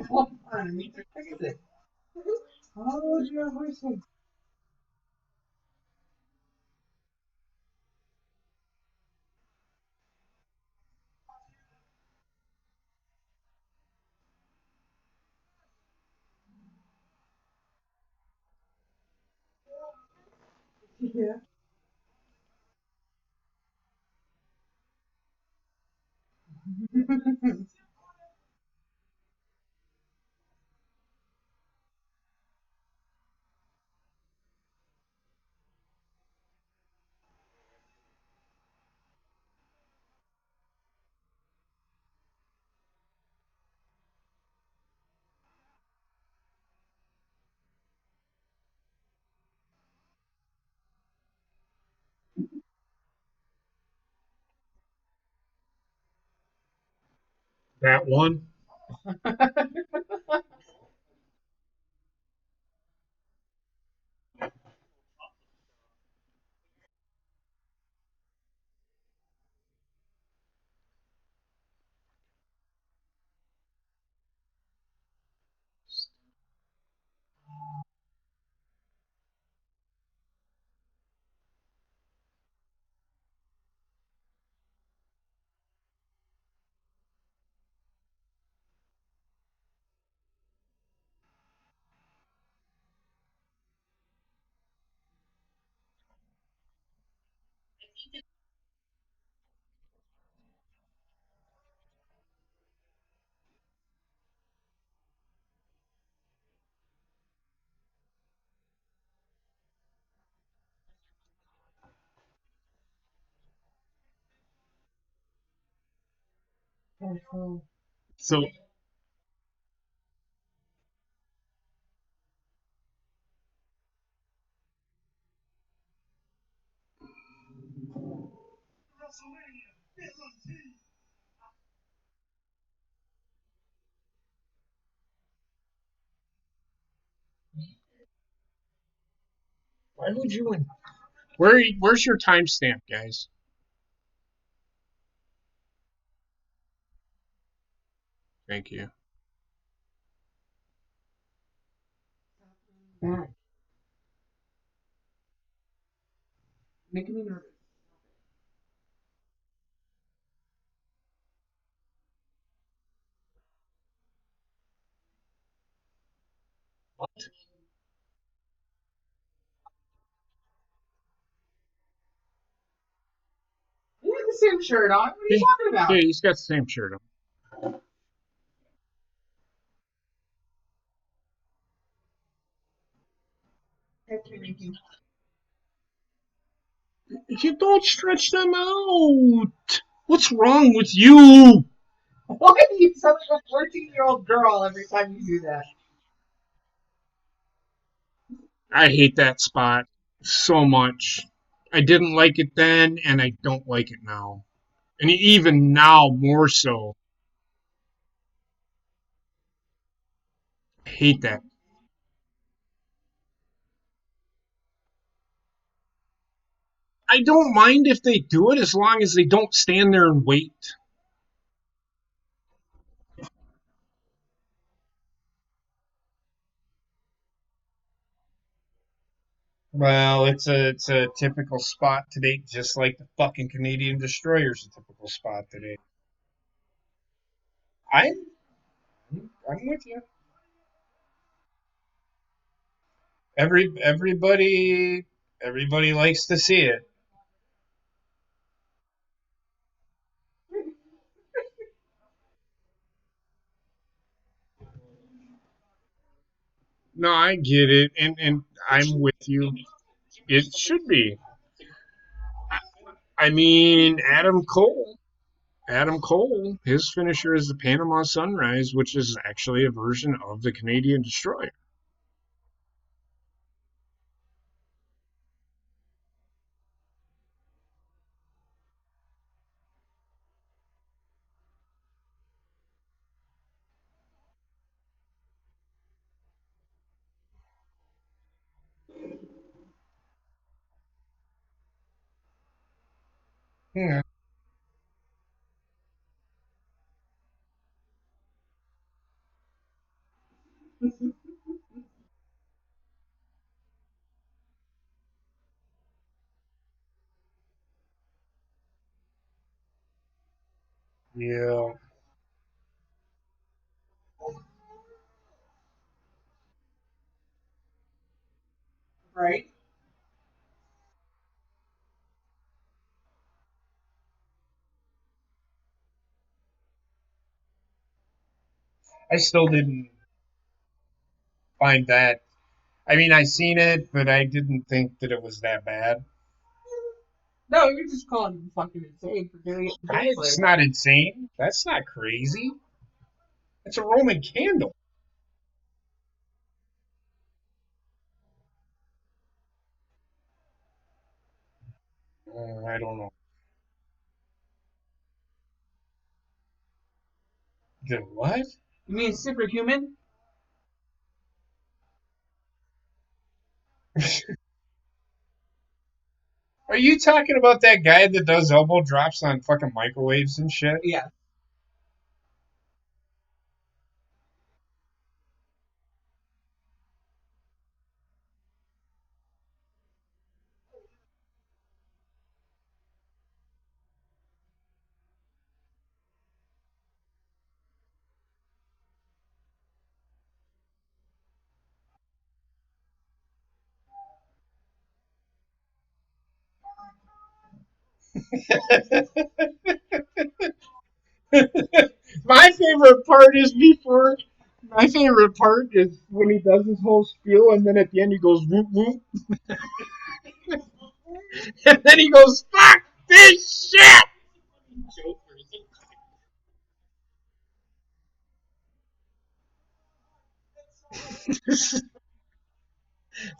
Hold on. Look at this. Oh, you're voicing. Yeah. That one. So why would you? Where's your timestamp, guys? Thank you. Bad. Making me nervous. What? You have the same shirt on. What are you talking about? Yeah, he's got the same shirt on. You don't stretch them out. What's wrong with you? Why do you sound like a 14-year-old girl every time you do that? I hate that spot so much. I didn't like it then, and I don't like it now. And even now, more so. I hate that. I don't mind if they do it as long as they don't stand there and wait. Well, it's a typical spot today, just like the fucking Canadian Destroyer's a typical spot today. I I'm with you. Everybody likes to see it. No, I get it, and I'm with you. It should be. I mean, Adam Cole, his finisher is the Panama Sunrise, which is actually a version of the Canadian Destroyer. Yeah. Yeah. Right? I still didn't find that. I mean, I seen it, but I didn't think that it was that bad. No, you're just calling him fucking insane for doing it in the first It's place. not insane. That's not crazy. It's a Roman candle. I don't know. The what? You mean superhuman? Are you talking about that guy that does elbow drops on fucking microwaves and shit? Yeah. My favorite part is before. My favorite part is when he does his whole spiel, and then at the end he goes whoop whoop, and then he goes fuck this shit.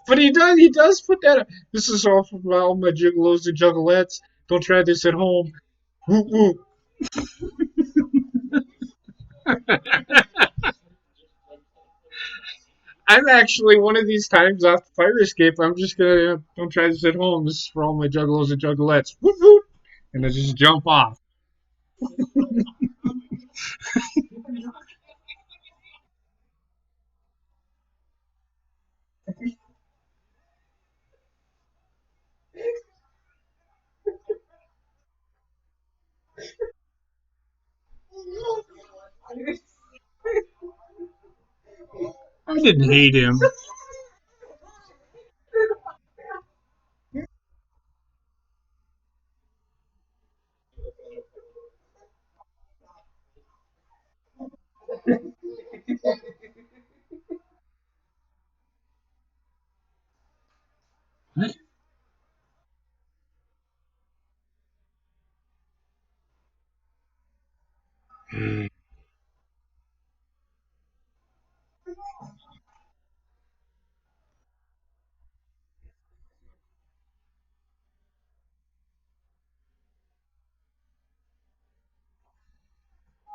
But he does put that. This is all from all my gigolos and juggalettes. Don't try this at home. Whoop whoop. I'm actually one of these times off the fire escape. I'm just gonna don't try this at home. This is for all my juggalos and juggalettes. Whoop whoop, and I just jump off. I didn't hate him.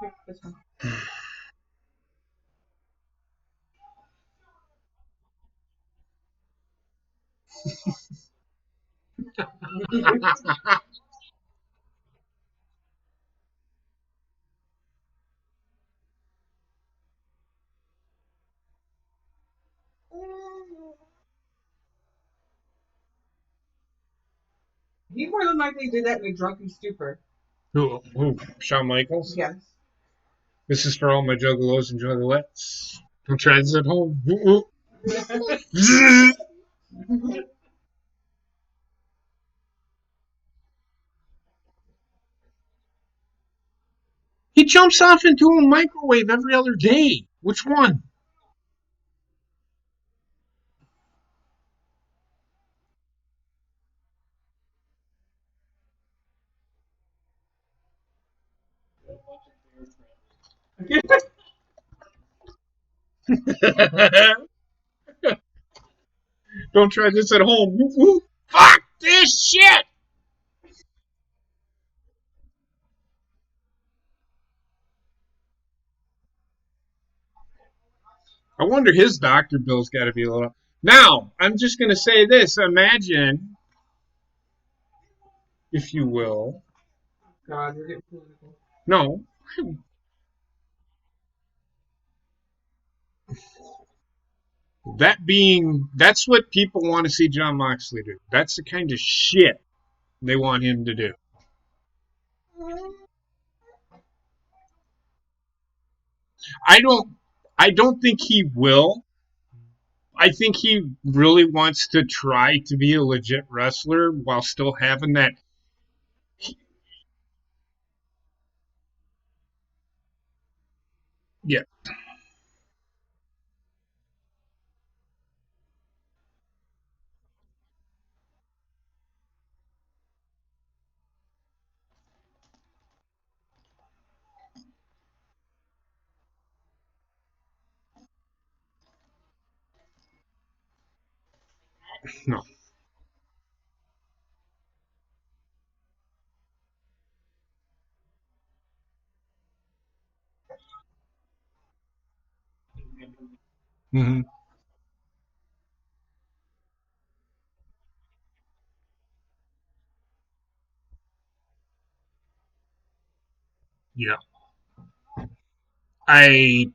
Here, this one. He more than likely did that in a drunken stupor. Who? Shawn Michaels? Yes. This is for all my juggalos and juggalettes. Don't try this at home. Ooh, ooh. He jumps off into a microwave every other day. Which one? Don't try this at home. Fuck this shit! I wonder his doctor bill's got to be a little. Now, I'm just going to say this. Imagine, if you will. God, we're getting political. No. That's what people want to see John Moxley do. That's the kind of shit they want him to do. I don't, I don't think he will. I think he really wants to try to be a legit wrestler while still having that. Yeah, no. Hmm. Yeah. I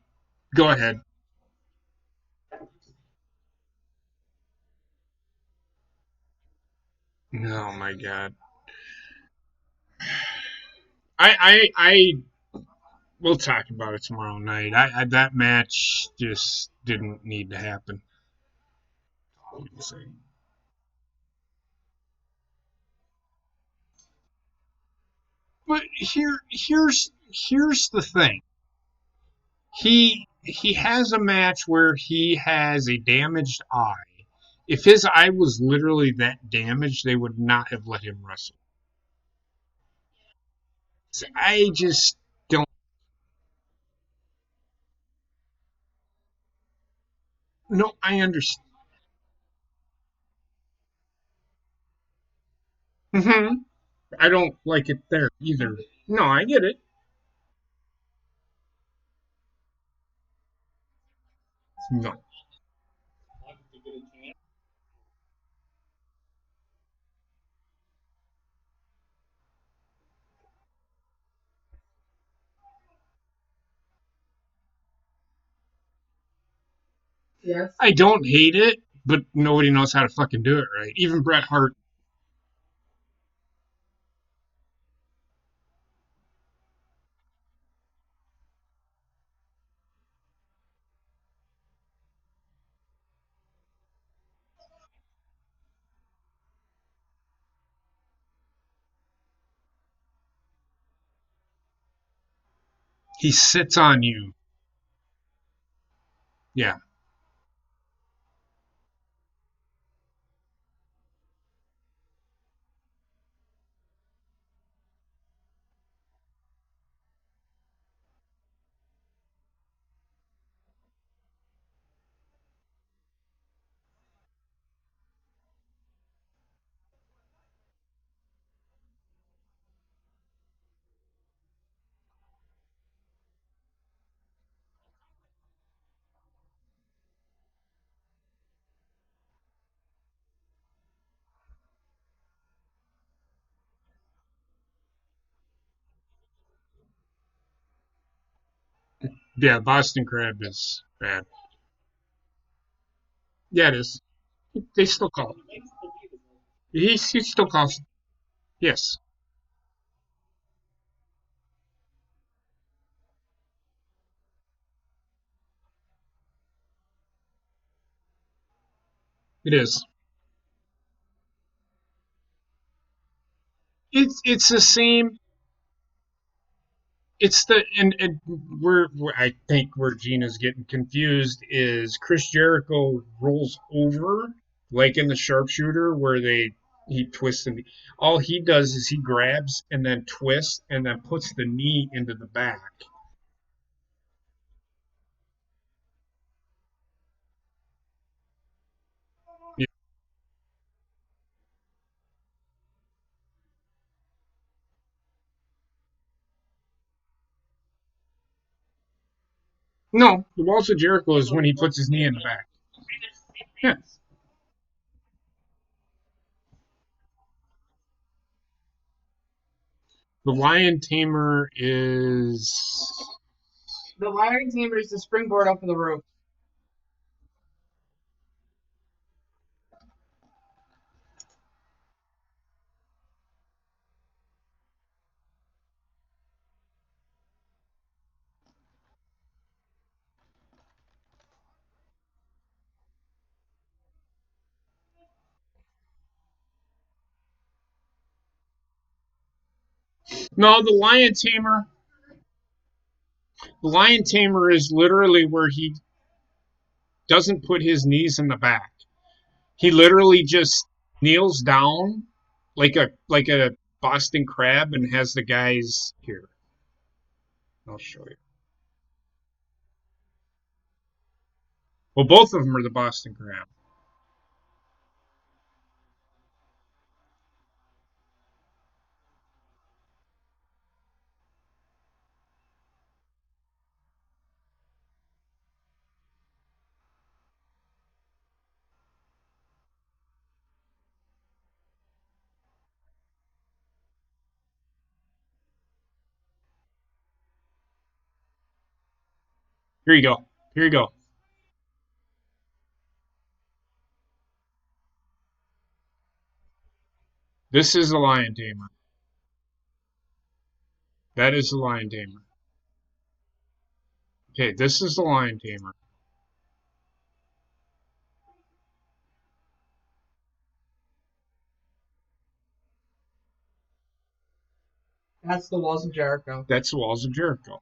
Go ahead. Oh my god. I we'll talk about it tomorrow night. That match just didn't need to happen. But here's the thing. He has a match where he has a damaged eye. If his eye was literally that damaged, they would not have let him wrestle. So I just don't. No, I understand. Hmm. I don't like it there either. No, I get it. No. Yes. I don't hate it, but nobody knows how to fucking do it right. Even Bret Hart. He sits on you. Yeah. Yeah, Boston Crab is bad. Yeah, it is. They still call it. He still calls. Yes, it is. It's the same. It's the and where I think where Gina's getting confused is Chris Jericho rolls over like in the sharpshooter where he twists and all he does is he grabs and then twists and then puts the knee into the back. Yeah. No, the Walls of Jericho is when he puts his knee in the back. Yeah. The Lion Tamer is The Lion Tamer is the springboard off of the rope. no the Lion Tamer. The Lion Tamer is literally where he doesn't put his knees in the back. He literally just kneels down like a Boston crab and has the guys here. I'll show you. Well, both of them are the Boston crab. Here you go. Here you go. This is the Lion Tamer. That is the Lion Tamer. Okay, this is the Lion Tamer. That's the Walls of Jericho. That's the Walls of Jericho.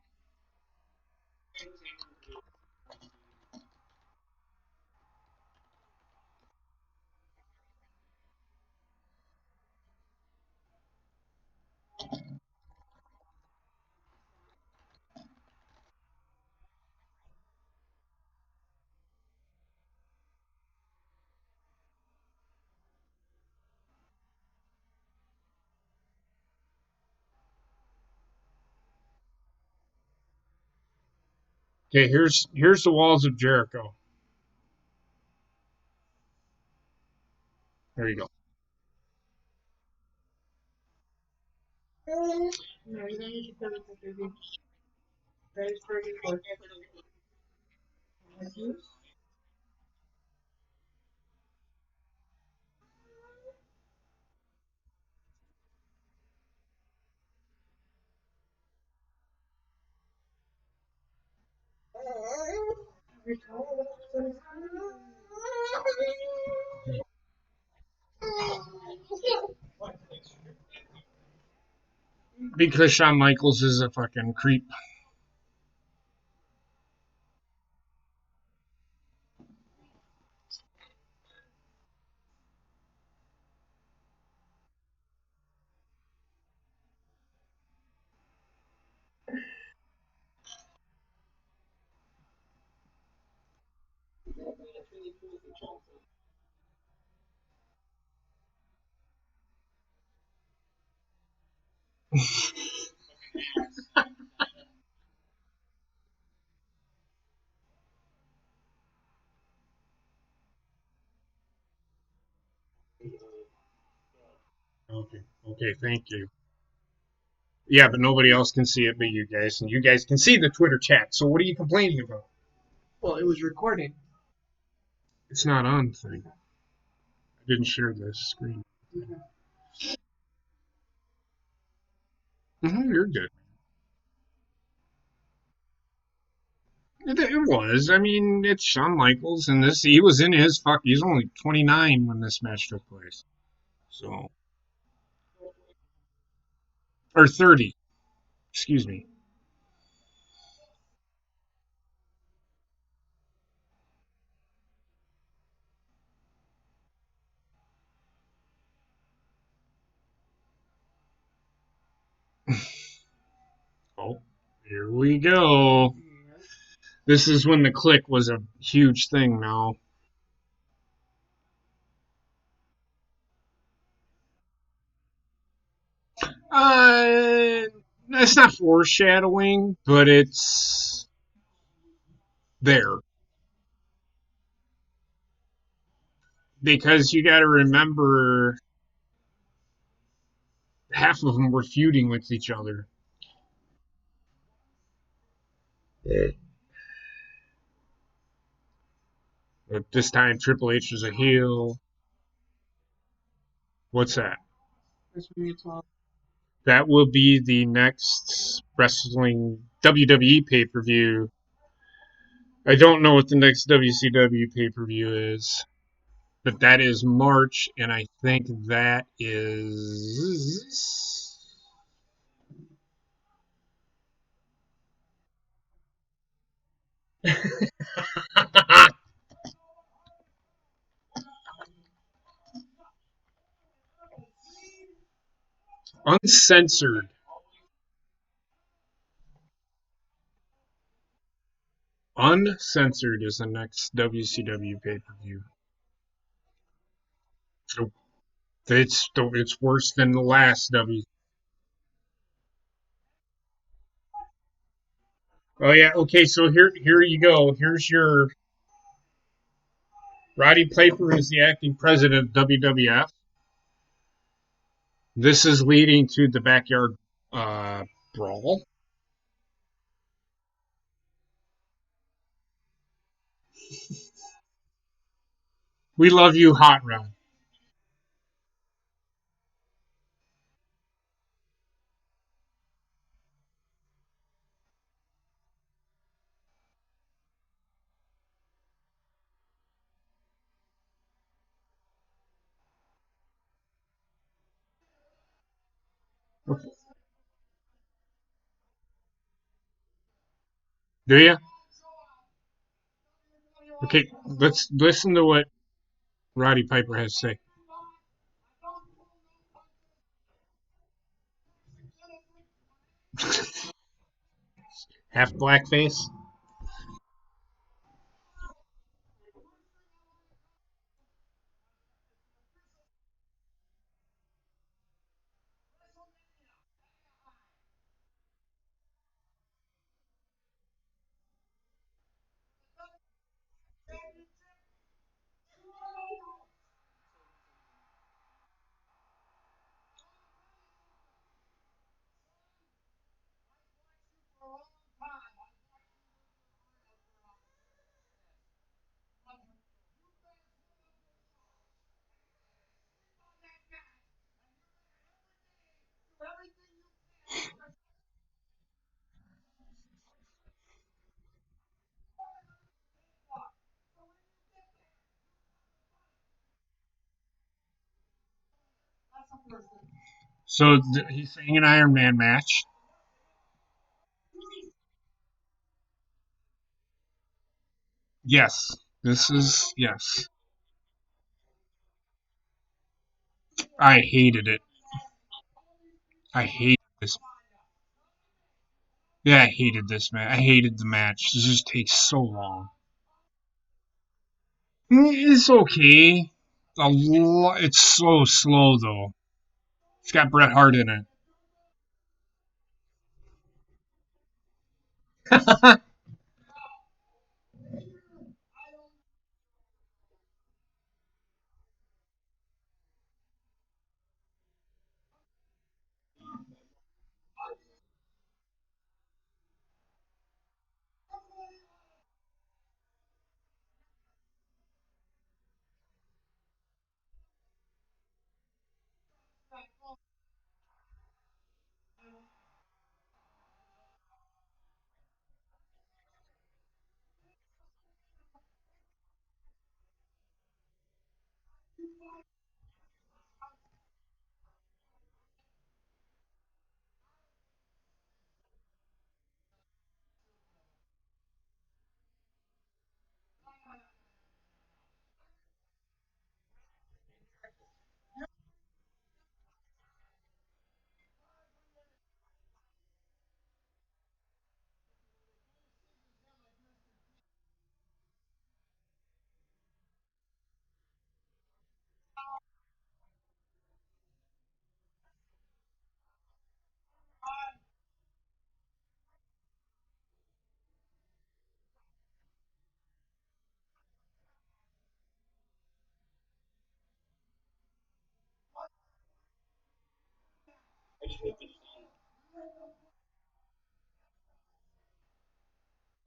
Okay, here's the Walls of Jericho. There you go. Because Shawn Michaels is a fucking creep. Okay. Okay, thank you. Yeah, but nobody else can see it but you guys, and you guys can see the Twitter chat. So what are you complaining about? Well, it was recording. It's not on thing. I didn't share the screen. You're good. It was. I mean, it's Shawn Michaels, and he was in his He's only 29 when this match took place. So, or 30. Excuse me. Oh, here we go. This is when the click was a huge thing now. Uh, it's not foreshadowing, but it's there. Because you got to remember, half of them were feuding with each other. But this time, Triple H is a heel. What's that? That will be the next wrestling WWE pay per view. I don't know what the next WCW pay per view is, but that is March, and I think that is uncensored. Uncensored is the next WCW pay per view. So it's worse than the last W. Oh yeah, okay. So here you go. Here's your Roddy Piper is the acting president of WWF. This is leading to the backyard brawl. We love you, Hot Rod. Do you? Okay, let's listen to what Roddy Piper has to say. Half blackface. So he's saying an Iron Man match. Yes, this is yes. I hated it. I hated this. Yeah, I hated this match. I hated the match. It just takes so long. It's okay. It's so slow though. It's got Bret Hart in it.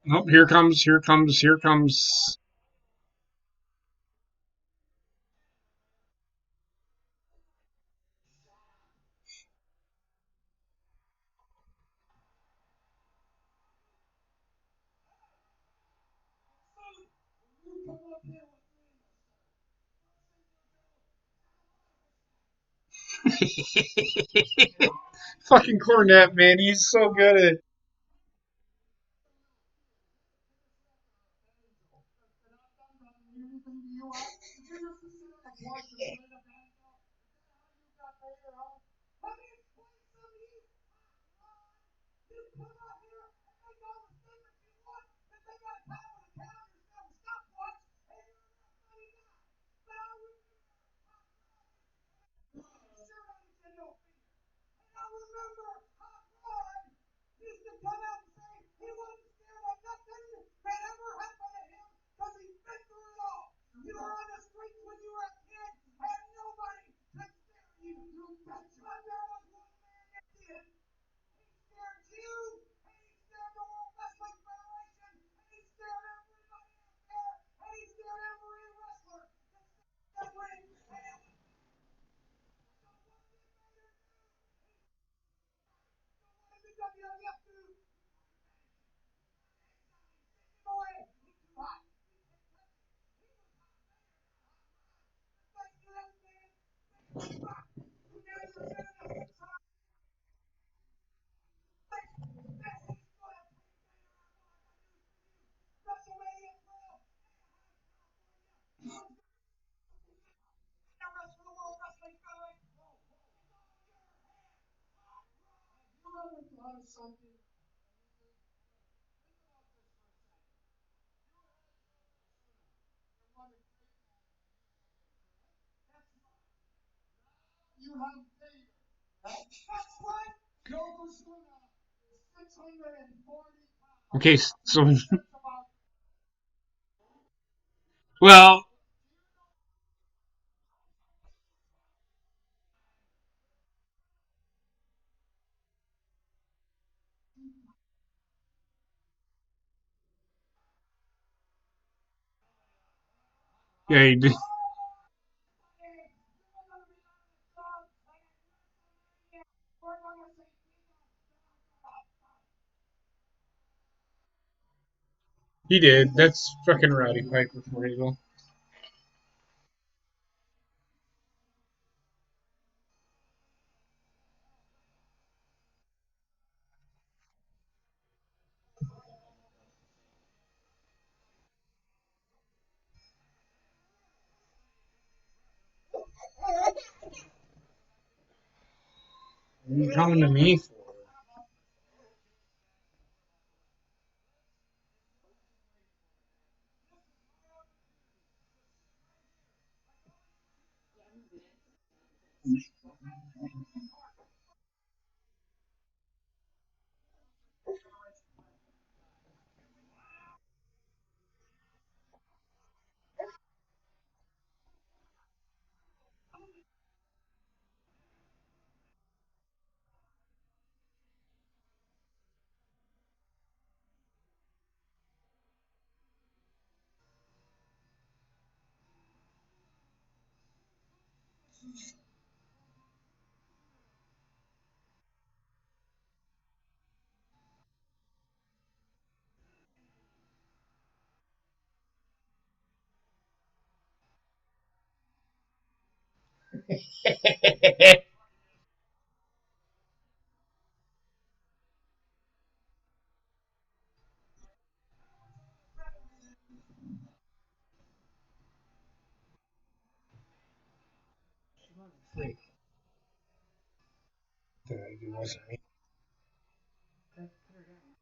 Nope, here comes. Fucking Cornette, man, he's so good at. Okay, so well, yeah, he did. He did. That's fucking Rowdy Piper for you. What are you coming to me for? It wasn't me.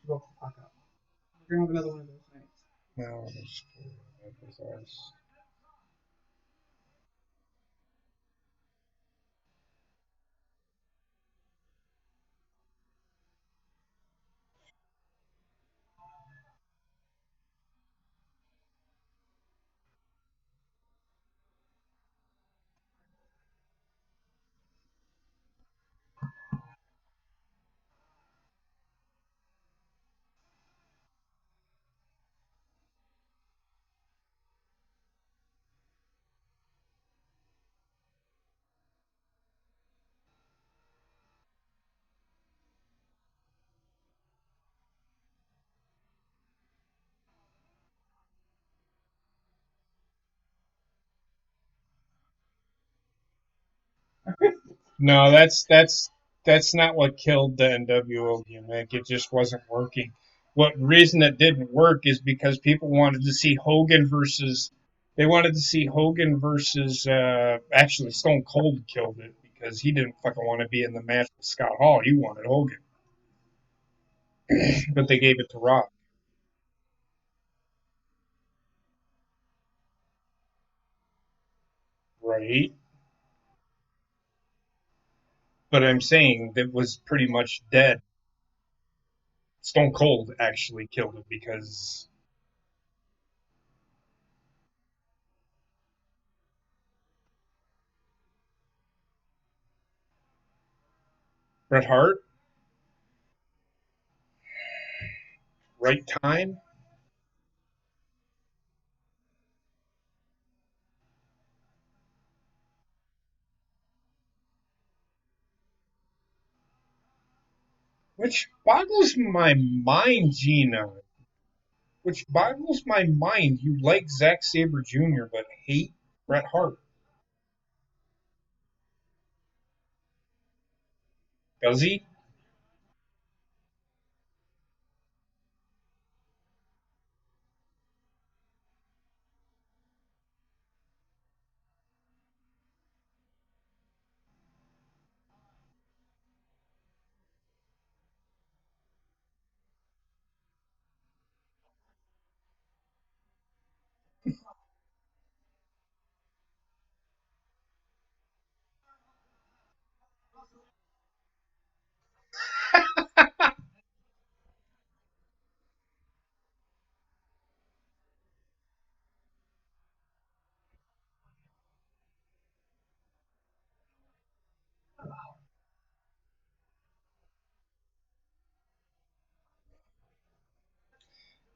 Go fuck up. We're gonna have another one of those nights. No, it's ours. No, that's not what killed the NWO gimmick. It just wasn't working. What reason it didn't work is because people wanted to see Hogan versus. They wanted to see Hogan versus. Actually, Stone Cold killed it because he didn't fucking want to be in the match with Scott Hall. He wanted Hogan, but they gave it to Rock. Right. But I'm saying that was pretty much dead. Stone Cold actually killed it because Bret Hart, right time. Which boggles my mind, Gina. Which boggles my mind. You like Zack Sabre Jr., but hate Bret Hart. Does he?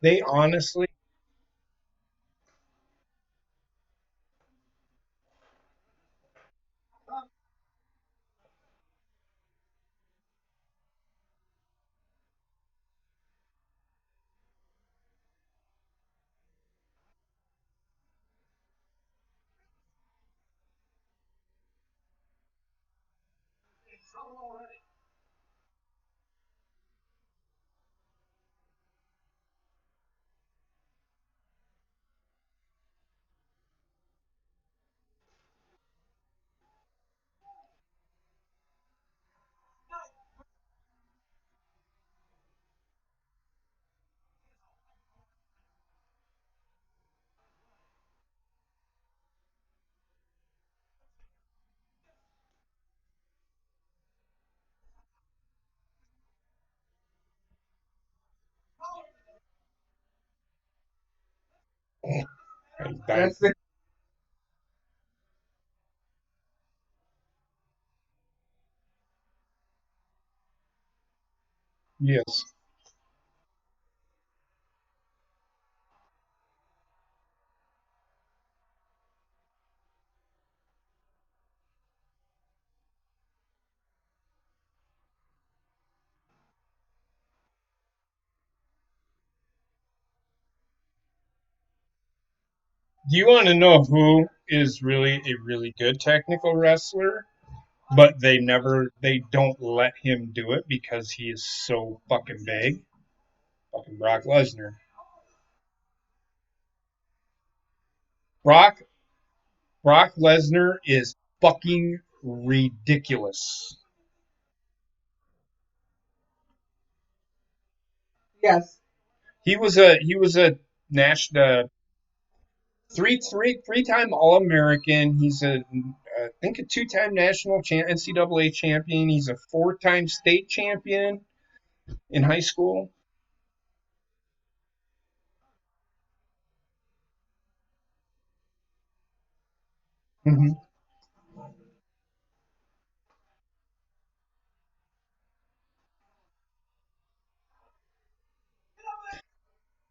They honestly, That's the yes. Do you want to know who is really a really good technical wrestler? But they don't let him do it because he is so fucking big. Fucking Brock Lesnar. Brock Brock Lesnar is fucking ridiculous. yes. He was a national three-time All American. He's a I think a two-time national NCAA champion. He's a four-time state champion in high school. Hmm.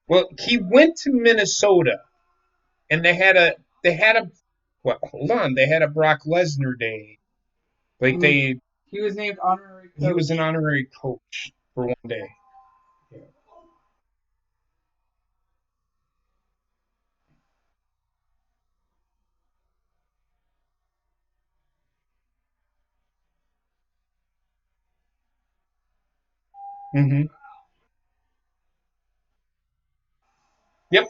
Well, he went to Minnesota, and they had a well, hold on, they had a Brock Lesnar day. Like Mhm. they He was named honorary he was an coach. honorary coach for one day. Yeah. Mm-hmm. Yep.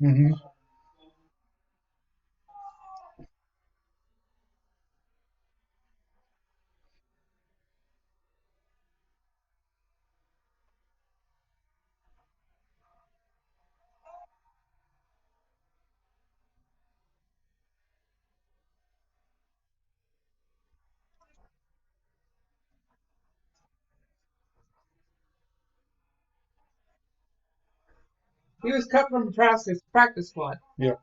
Mm-hmm. He was cut from practice squad. Yep.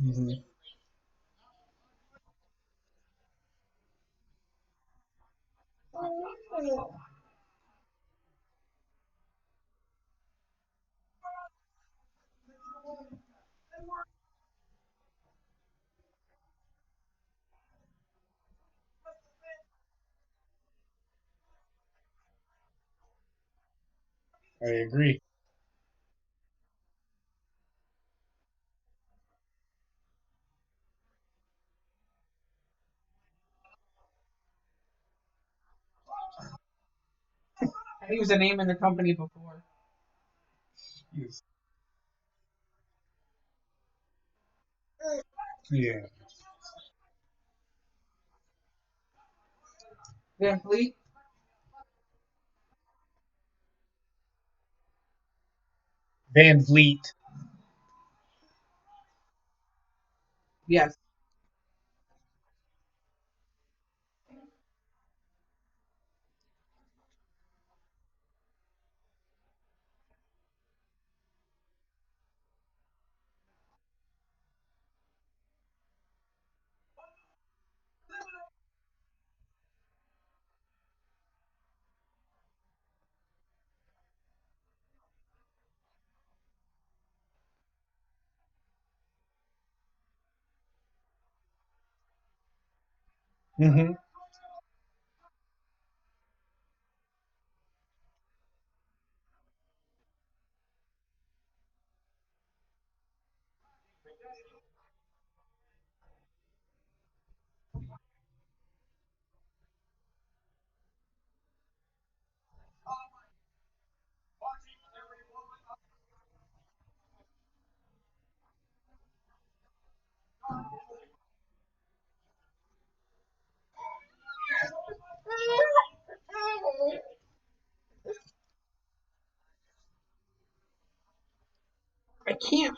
Mm-hmm. I agree. And he was a name in the company before. Yes. Yeah. Van Fleet? Van Vliet. Yes. Mm-hmm. I can't.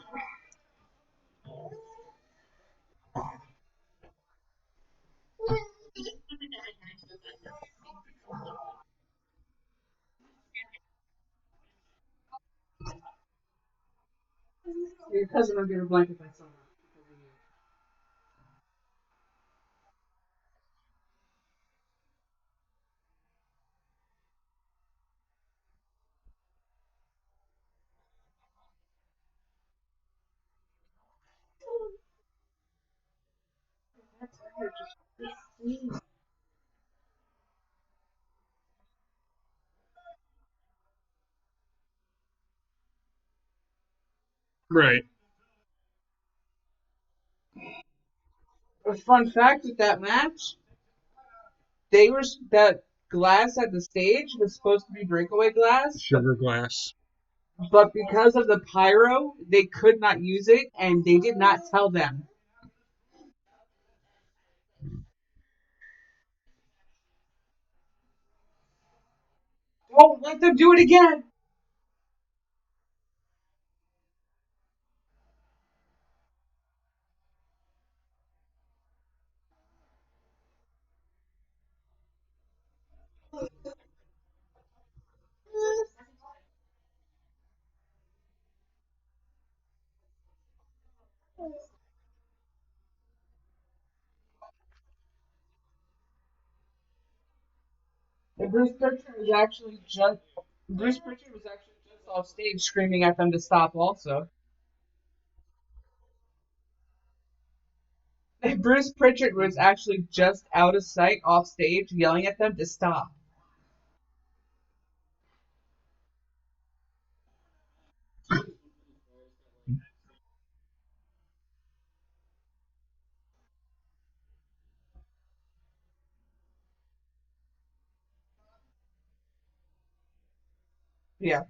Your cousin will get a blanket by summer. Right. A fun fact with that match, that glass at the stage was supposed to be breakaway glass, Sugar glass. but because of the pyro, they could not use it, and they did not tell them. Don't let them do it again. And Bruce Pritchard was actually just off stage screaming at them to stop. Also, and Bruce Pritchard was actually just out of sight off stage, yelling at them to stop. Yeah.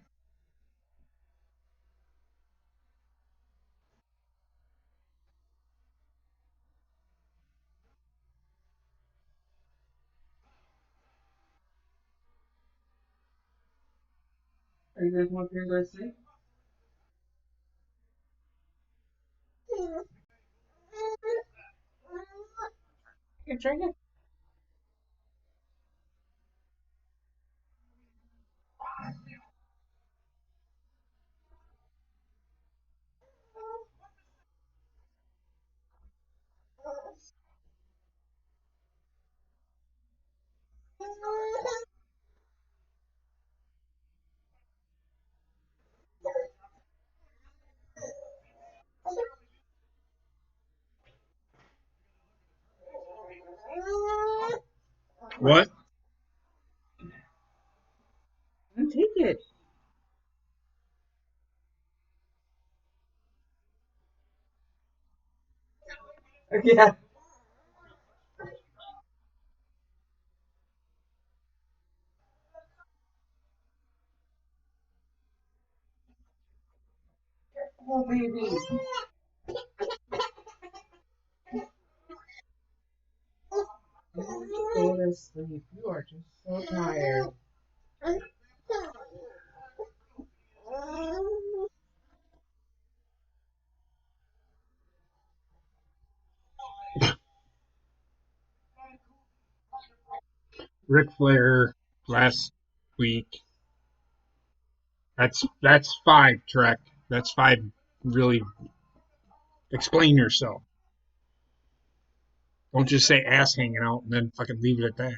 Are you guys want to go see? You can drink it. What? And take it. Yeah. Oh, baby. Go to sleep. You are just so tired. Ric Flair last week. That's 5, Trek. That's 5. Really explain yourself. Don't just say ass hanging out and then fucking leave it at that.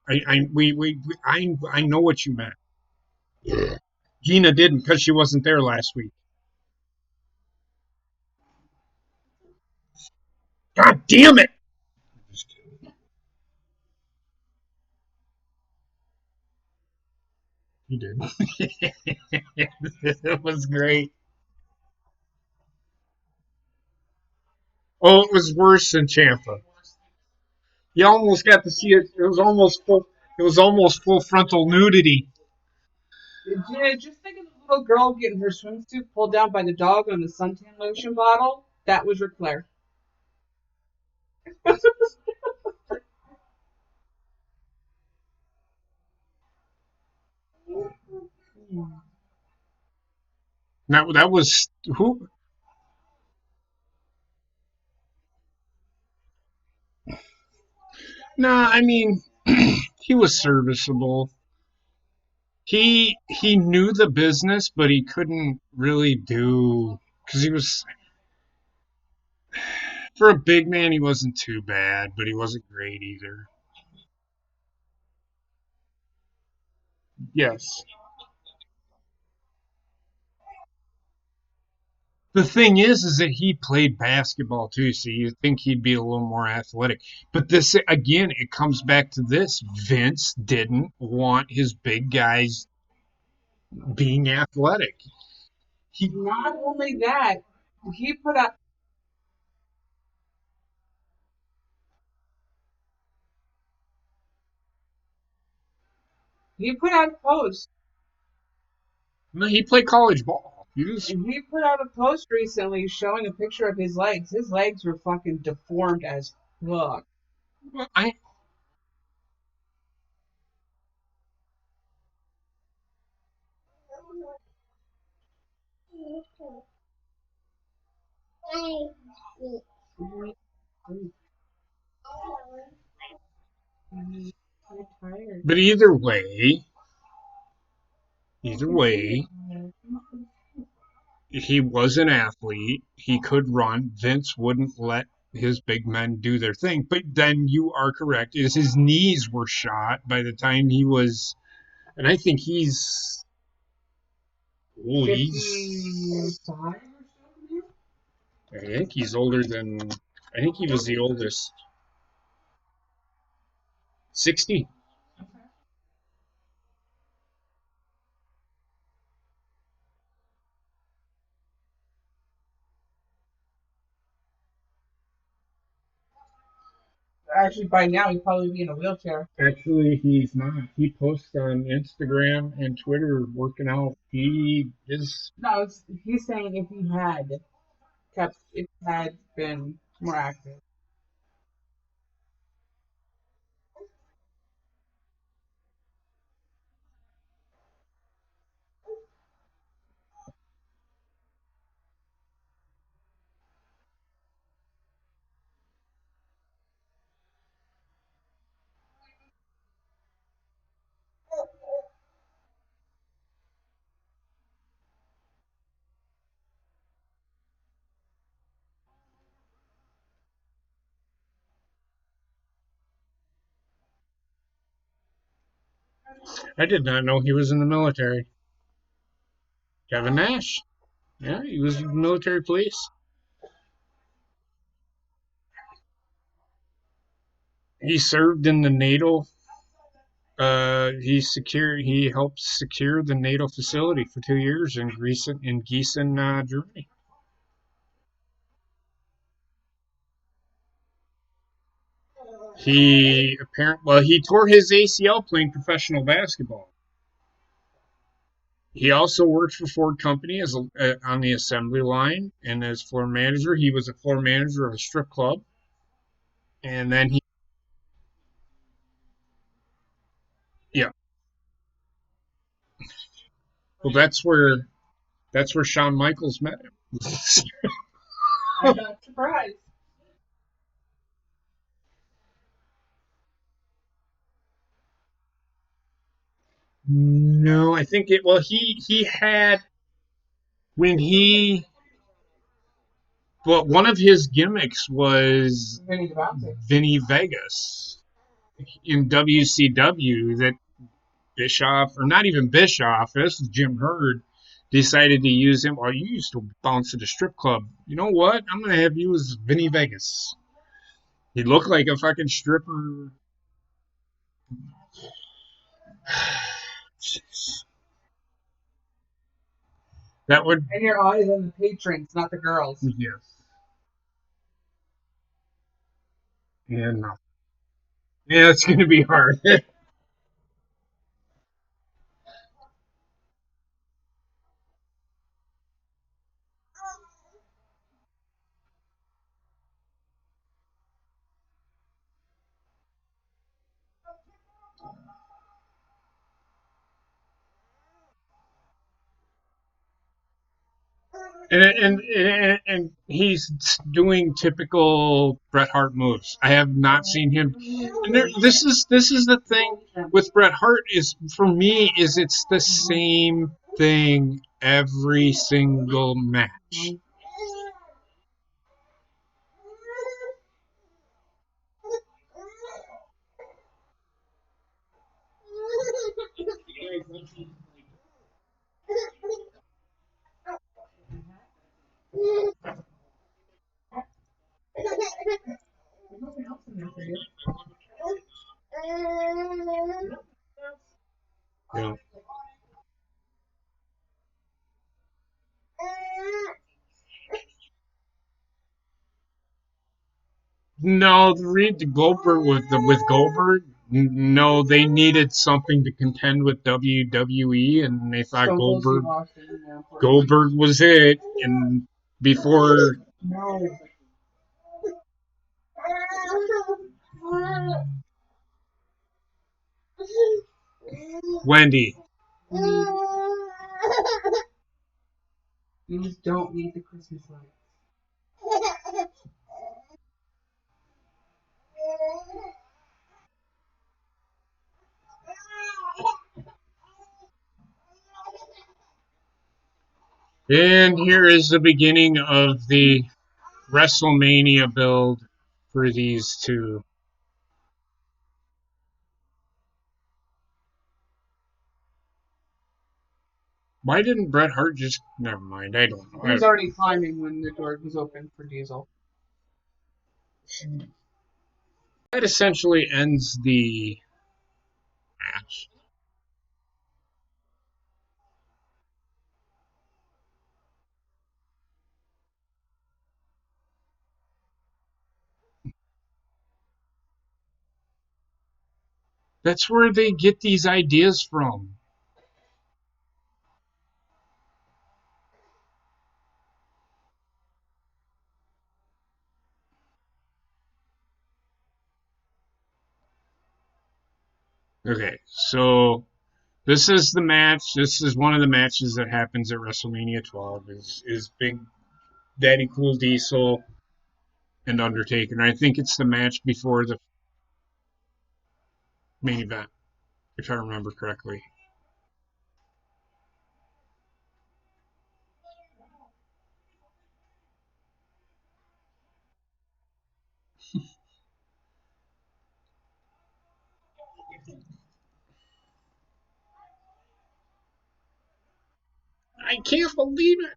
I know what you meant. Gina didn't because she wasn't there last week. God damn it! You did. It was great. Oh, it was worse than Champa. You almost got to see it. It was almost full. It was almost full frontal nudity. Yeah, just think of the little girl getting her swimsuit pulled down by the dog on the suntan lotion bottle. That was Ric Flair. That was who? Nah, I mean, he was serviceable. He knew the business, but he couldn't really do because he was for a big man. He wasn't too bad, but he wasn't great either. Yes. The thing is that he played basketball too, so you think he'd be a little more athletic. But this again, it comes back to this: Vince didn't want his big guys being athletic. He Not only that, he put out He put out a post. No, he played college ball. He put out a post recently showing a picture of his legs. His legs were fucking deformed as fuck. Well, but either way, he was an athlete. He could run. Vince wouldn't let his big men do their thing. But then you are correct. Is his knees were shot by the time he was, and I think he's, oh, he's, 55 or something? I think he's older than, I think he was the oldest. 60. Actually, by now he'd probably be in a wheelchair. Actually, he's not. He posts on Instagram and Twitter working out. He is. No, he's saying if he had been more active. I did not know he was in the military. Kevin Nash. Yeah, he was military police. He served in the NATO. He helped secure the NATO facility for 2 years in Gießen, Germany. He tore his ACL playing professional basketball. He also worked for Ford Company on the assembly line and as floor manager. He was a floor manager of a strip club, and then yeah. Well, that's where Shawn Michaels met him. I'm not surprised. No, I think it. Well, he had when he. Well, one of his gimmicks was Vinny the Bouncer. Vinny Vegas in WCW. That Bischoff, or not even Bischoff, this is Jim Herd, decided to use him. Well, you used to bounce at a strip club. You know what? I'm going to have you as Vinny Vegas. He looked like a fucking stripper. That would, And your eyes on the patrons, not the girls. yes. Yeah, no. Yeah, it's going to be hard. And he's doing typical Bret Hart moves. I have not seen him. And this is the thing with Bret Hart is for me is it's the same thing every single match. There's nothing else in there for you. Yeah. No, the read the Goldberg with Goldberg. No, they needed something to contend with WWE, and they thought Stone Cold Steve Goldberg Austin, yeah. Goldberg was it. And before No. Wendy, You don't need the Christmas lights. and here is the beginning of the WrestleMania build for these two. Why didn't Bret Hart just? Never mind. I don't know. He was already climbing when the door was open for Diesel. That essentially ends the match. That's where they get these ideas from. Okay, so this is the match. This is one of the matches that happens at WrestleMania 12. Is Big Daddy Cool Diesel and Undertaker. And I think it's the match before the main event, if I remember correctly. I can't believe it.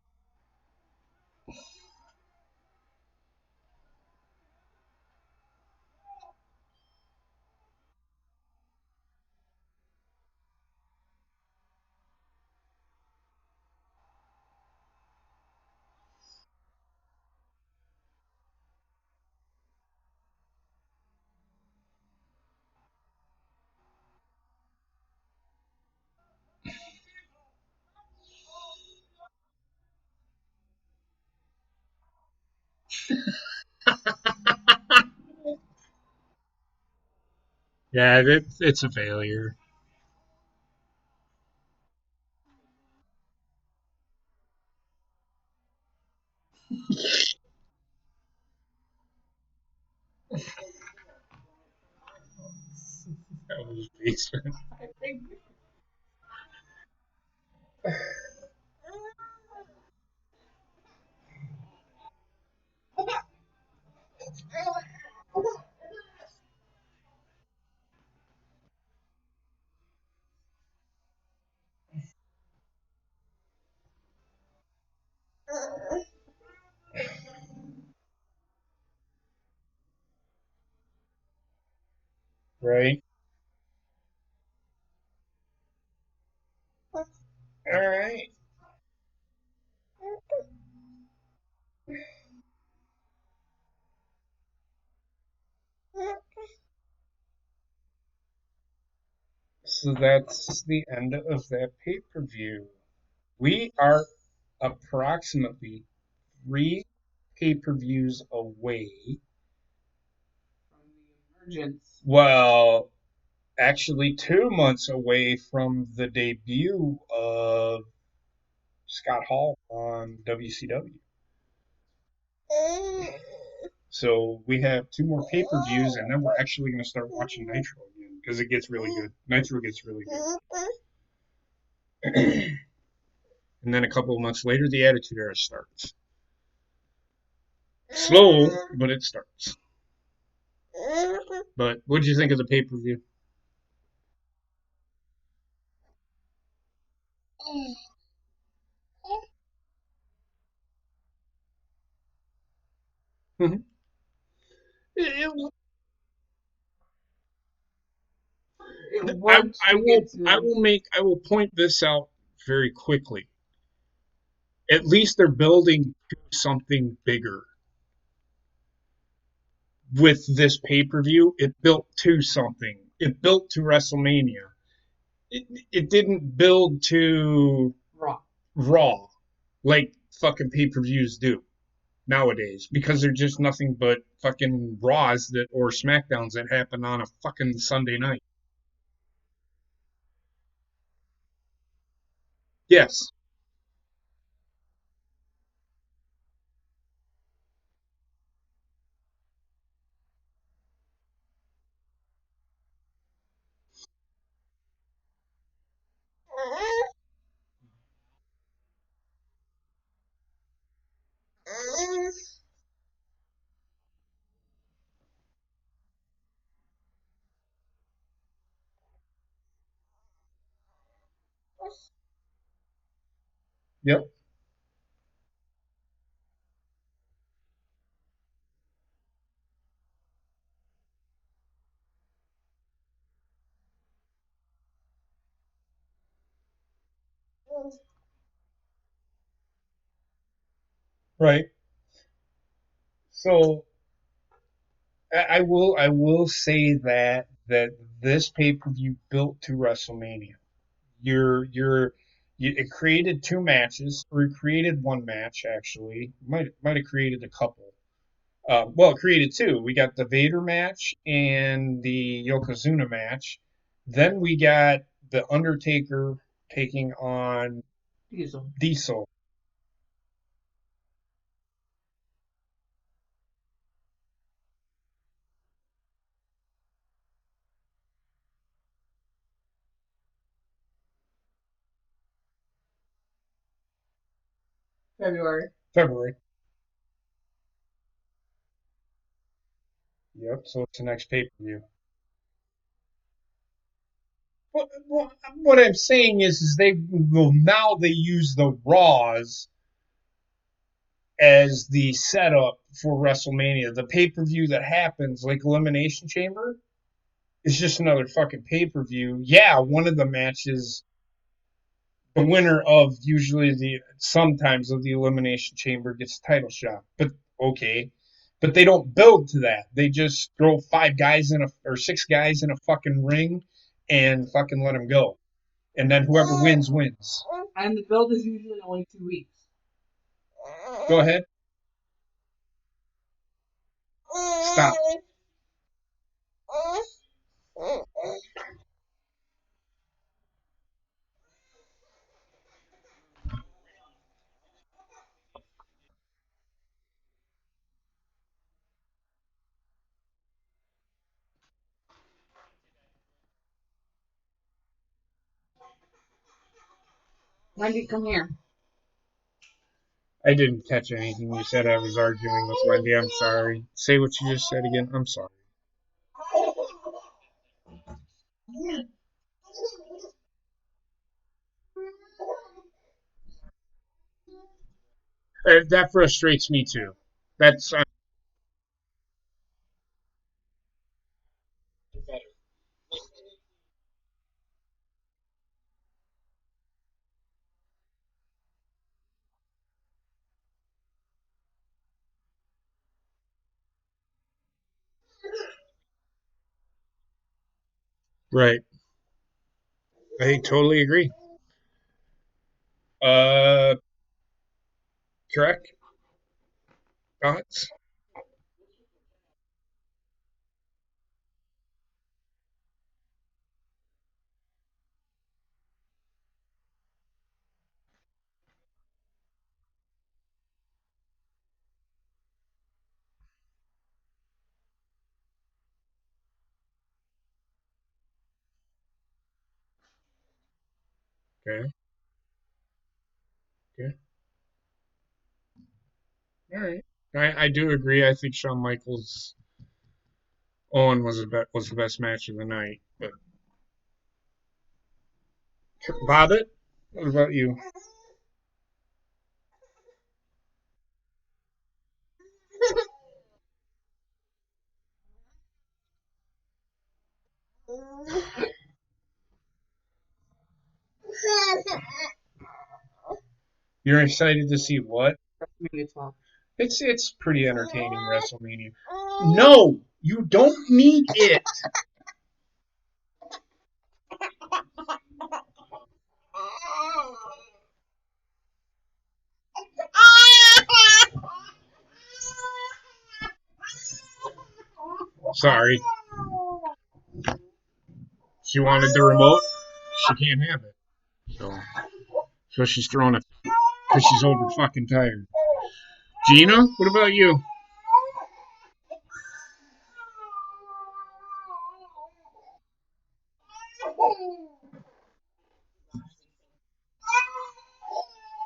Yeah, it's a failure. That was basement. Right? Alright. So that's the end of that pay-per-view. We are approximately 3 pay-per-views away. From the emergence. Well, actually 2 months away from the debut of Scott Hall on WCW. So we have 2 more pay-per-views, and then we're actually going to start watching Nitro again because it gets really good. Nitro gets really good. And then a couple of months later, the Attitude Era starts. Slow, but it starts. But what did you think of the pay-per-view? Mhm. It- It I, worked I to will get to. I will point this out very quickly. At least they're building to something bigger. With this pay-per-view, it built to something. it built to WrestleMania. It didn't build to Raw like fucking pay-per-views do nowadays, because they're just nothing but fucking Raws that or SmackDowns that happen on a fucking Sunday night. Yes. Yep. Right. So I will say that this pay-per-view built to WrestleMania. You're it created two matches, or it created one match actually. Might have created a couple. Well, it created two. We got the Vader match and the Yokozuna match. Then we got the Undertaker taking on Diesel. February. February. Yep. So it's the next pay-per-view. What I'm saying is they well, now they use the Raws as the setup for WrestleMania. The pay per view that happens, like Elimination Chamber, is just another fucking pay per view. Yeah, one of the matches, the winner of usually the sometimes of the Elimination Chamber gets a title shot. But okay. But they don't build to that. They just throw five guys in a or six guys in a fucking ring and fucking let them go. And then whoever wins wins. And the build is usually only 2 weeks. Go ahead. Stop. Wendy, come here. I didn't catch anything you said. I was arguing with Wendy. I'm sorry. Say what you just said again. I'm sorry. That frustrates me too. That's right. I totally agree. Uh, correct. Thoughts? Okay. Okay. All right. I do agree. I think Shawn Michaels Owen was the best match of the night. But Bobbit, what about you? You're excited to see what? WrestleMania 12. It's pretty entertaining WrestleMania. No, you don't need it. Sorry. She wanted the remote. She can't have it. So she's throwing it because she's over fucking tired. Gina, what about you?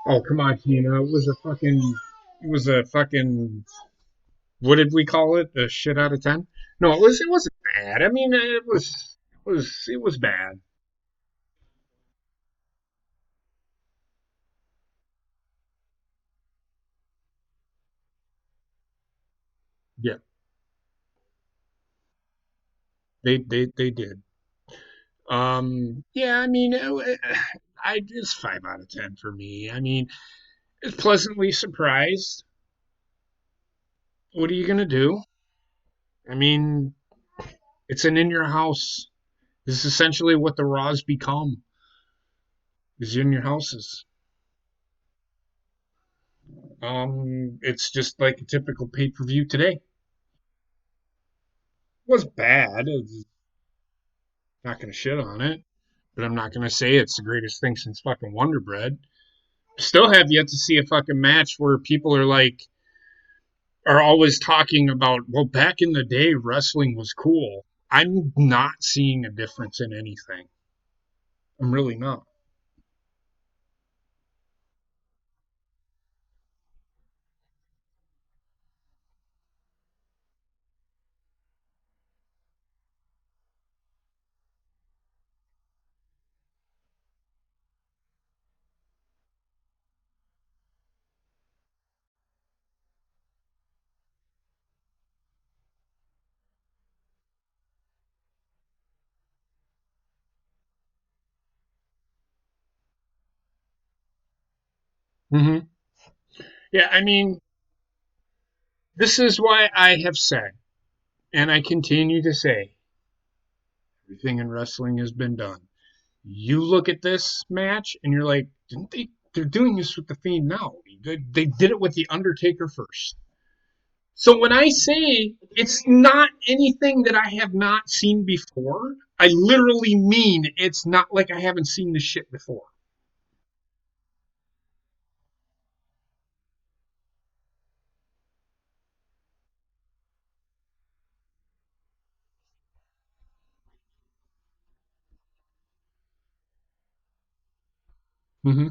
Oh, come on, Gina. It was a fucking, what did we call it? A shit out of 10? No, it wasn't bad. I mean, it was bad. Yeah, they did. Yeah, I mean, it's 5 out of 10 for me. I mean, it's pleasantly surprised. What are you gonna do? I mean, it's an in your house. This is essentially what the Raws become. Is in your houses. It's just like a typical pay per view today. It was bad. It's not gonna shit on it, but I'm not gonna say it's the greatest thing since fucking Wonder Bread. Still have yet to see a fucking match where people are always talking about, well, back in the day wrestling was cool. I'm not seeing a difference in anything. I'm really not. Hmm. Yeah, I mean, this is why I have said, and I continue to say, everything in wrestling has been done. You look at this match and you're like, didn't they? They're doing this with the Fiend now. They did it with the Undertaker first. So when I say it's not anything that I have not seen before, I literally mean it's not like I haven't seen this shit before. Mm-hmm.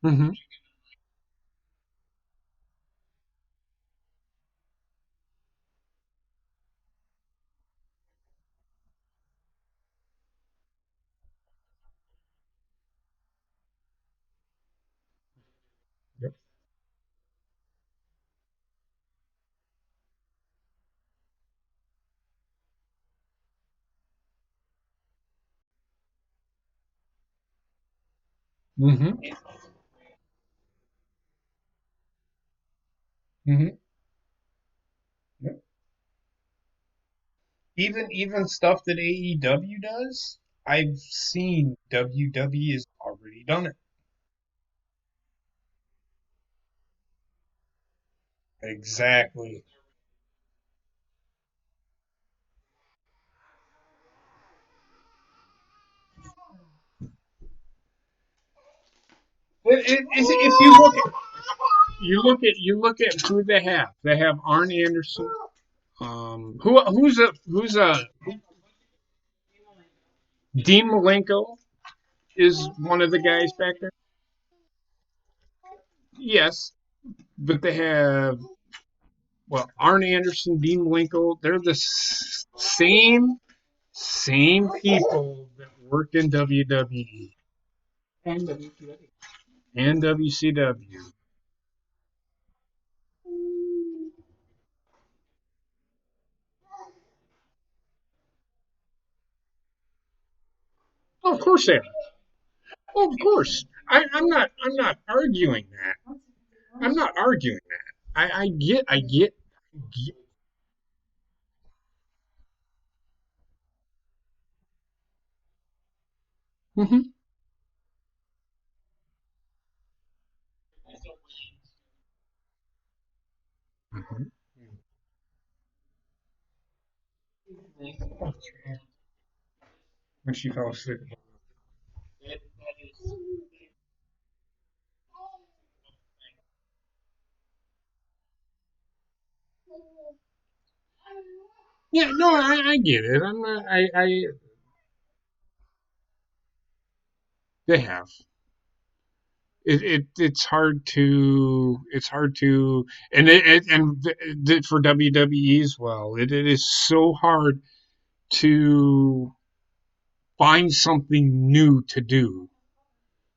Mm-hmm. Yep. Mm-hmm. Mm-hmm. Yep. Even stuff that AEW does, I've seen WWE has already done it. Exactly. If you look at who they have. They have Arn Anderson. Who's a Dean Malenko is one of the guys back there. Yes, but they have, well, Arn Anderson, Dean Malenko. They're the same people that work in WWE And WCW. and WCW. Oh, of course they are. Oh, of course. I'm not arguing that. I'm not arguing that. I get. Hmm. Mhm. When she fell asleep. Yeah, no, I get it. I'm not. They have. It's hard to for WWE as well. It is so hard to find something new to do.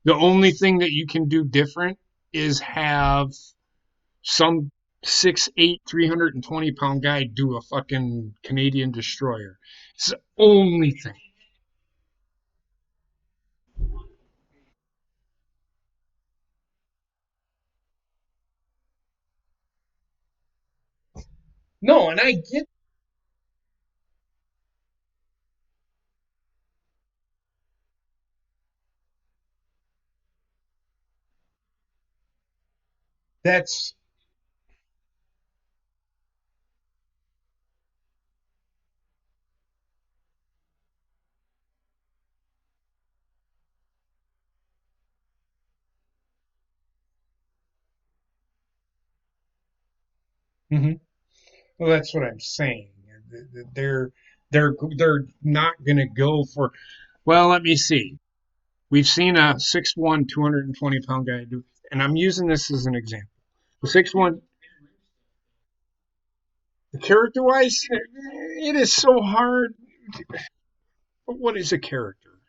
The only thing that you can do different is have some 6'8", 320 pound guy do a fucking Canadian destroyer. It's the only thing. No, and I get that's hmm well, that's what I'm saying. They're they're not going to go for. Well, let me see. We've seen a 6'1", 220 pound guy do, and I'm using this as an example. The 6'1", character wise, it is so hard. But what is a character?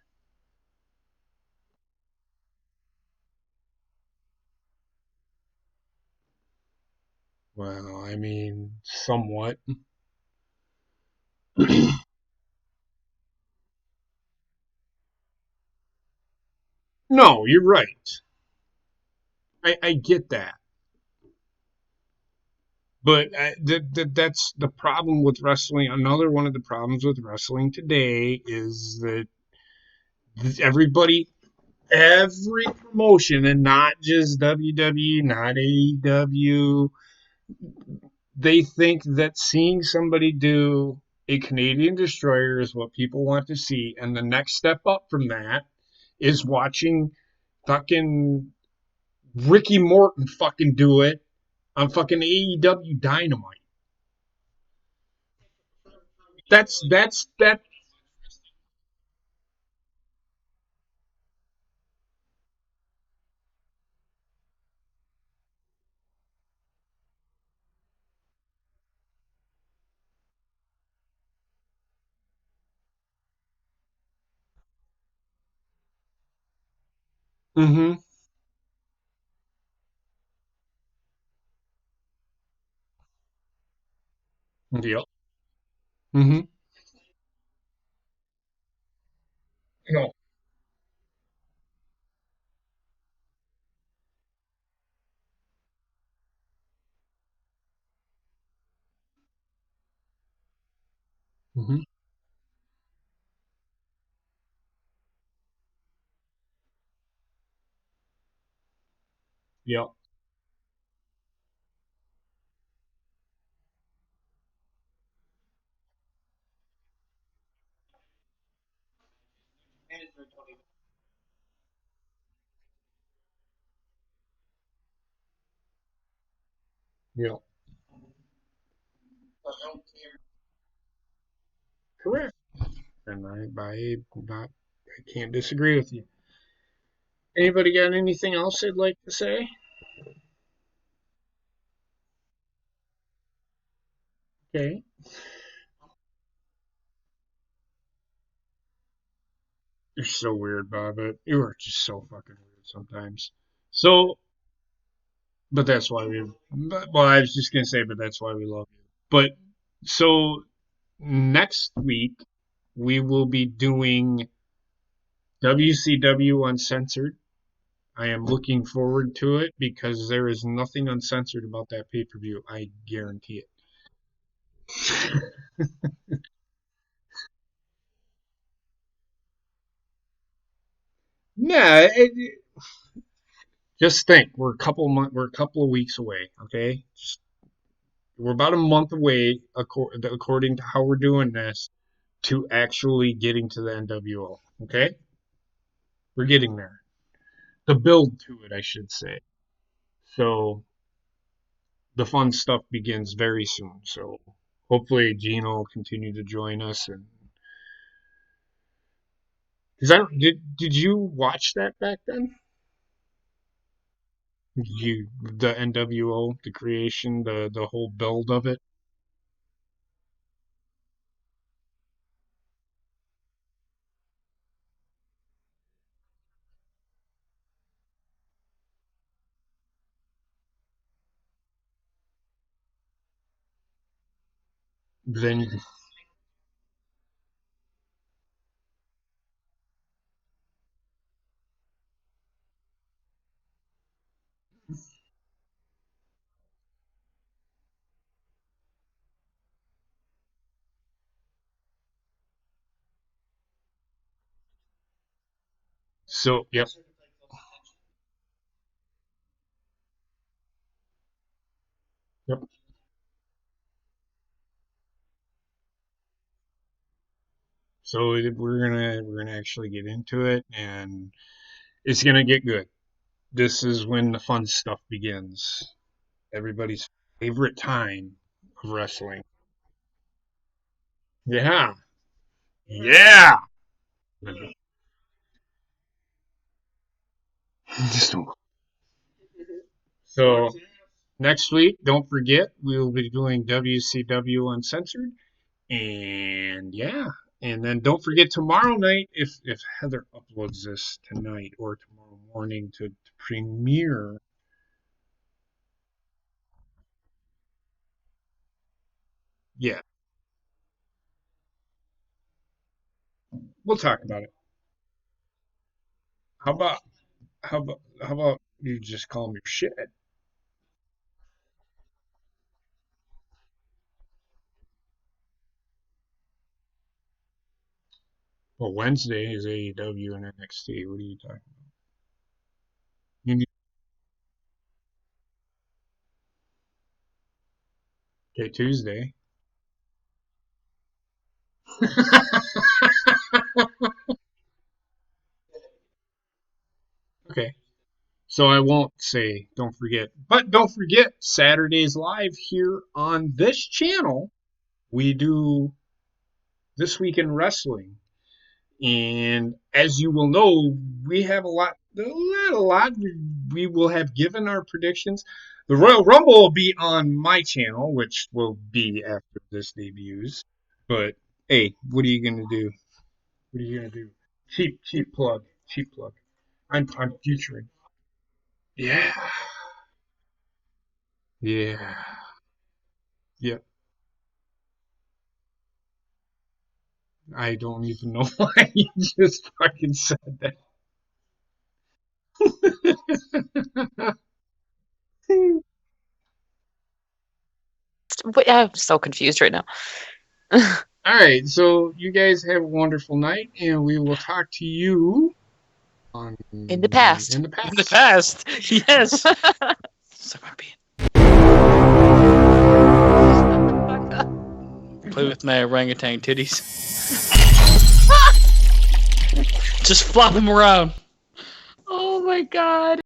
Well, I mean, somewhat. No, you're right. I get that. But that's the problem with wrestling. Another one of the problems with wrestling today is that everybody, every promotion, and not just WWE, not AEW, they think that seeing somebody do a Canadian destroyer is what people want to see. And the next step up from that is watching fucking Ricky Morton fucking do it on fucking AEW Dynamite. That. Mm-hmm. Yep. Mm-hmm. No. Mm-hmm. Yep. Yep. Correct. And I can't disagree with you. Anybody got anything else they'd like to say? Okay. You're so weird, Bob. You are just so fucking weird sometimes. So, but that's why we. Well, I was just gonna say, but that's why we love you. But so next week we will be doing WCW Uncensored. I am looking forward to it because there is nothing uncensored about that pay per view. I guarantee it. Yeah, Just think, we're a couple of weeks away. Okay, we're about a month away, according to how we're doing this, to actually getting to the NWO. Okay, we're getting there. The build to it, I should say. So the fun stuff begins very soon. So hopefully Gino will continue to join us. And because did you watch that back then? The NWO, the creation, the whole build of it. Then so yep. Yep. So we're gonna actually get into it, and it's gonna get good. This is when the fun stuff begins. Everybody's favorite time of wrestling. Yeah. Yeah. Just so next week, don't forget, we'll be doing WCW Uncensored. And yeah. And then don't forget tomorrow night, if Heather uploads this tonight or tomorrow morning to premiere. Yeah, we'll talk about it. How about how about you just call me shit? Well, Wednesday is AEW and NXT. What are you talking about? You need okay, Tuesday. Okay. So I won't say don't forget. But don't forget Saturdays live here on this channel. We do This Week in Wrestling. And as you will know, we have a lot. We will have given our predictions. The Royal Rumble will be on my channel, which will be after this debuts. But hey, what are you gonna do? What are you gonna do? Cheap plug, cheap plug. I'm featuring. Yeah, yeah, yeah. I don't even know why you just fucking said that. Wait, I'm so confused right now. All right, so you guys have a wonderful night, and we will talk to you on In the past. In the In the past. past. Yes. Suck my bean. Play with my orangutan titties. Just flop them around. Oh my god.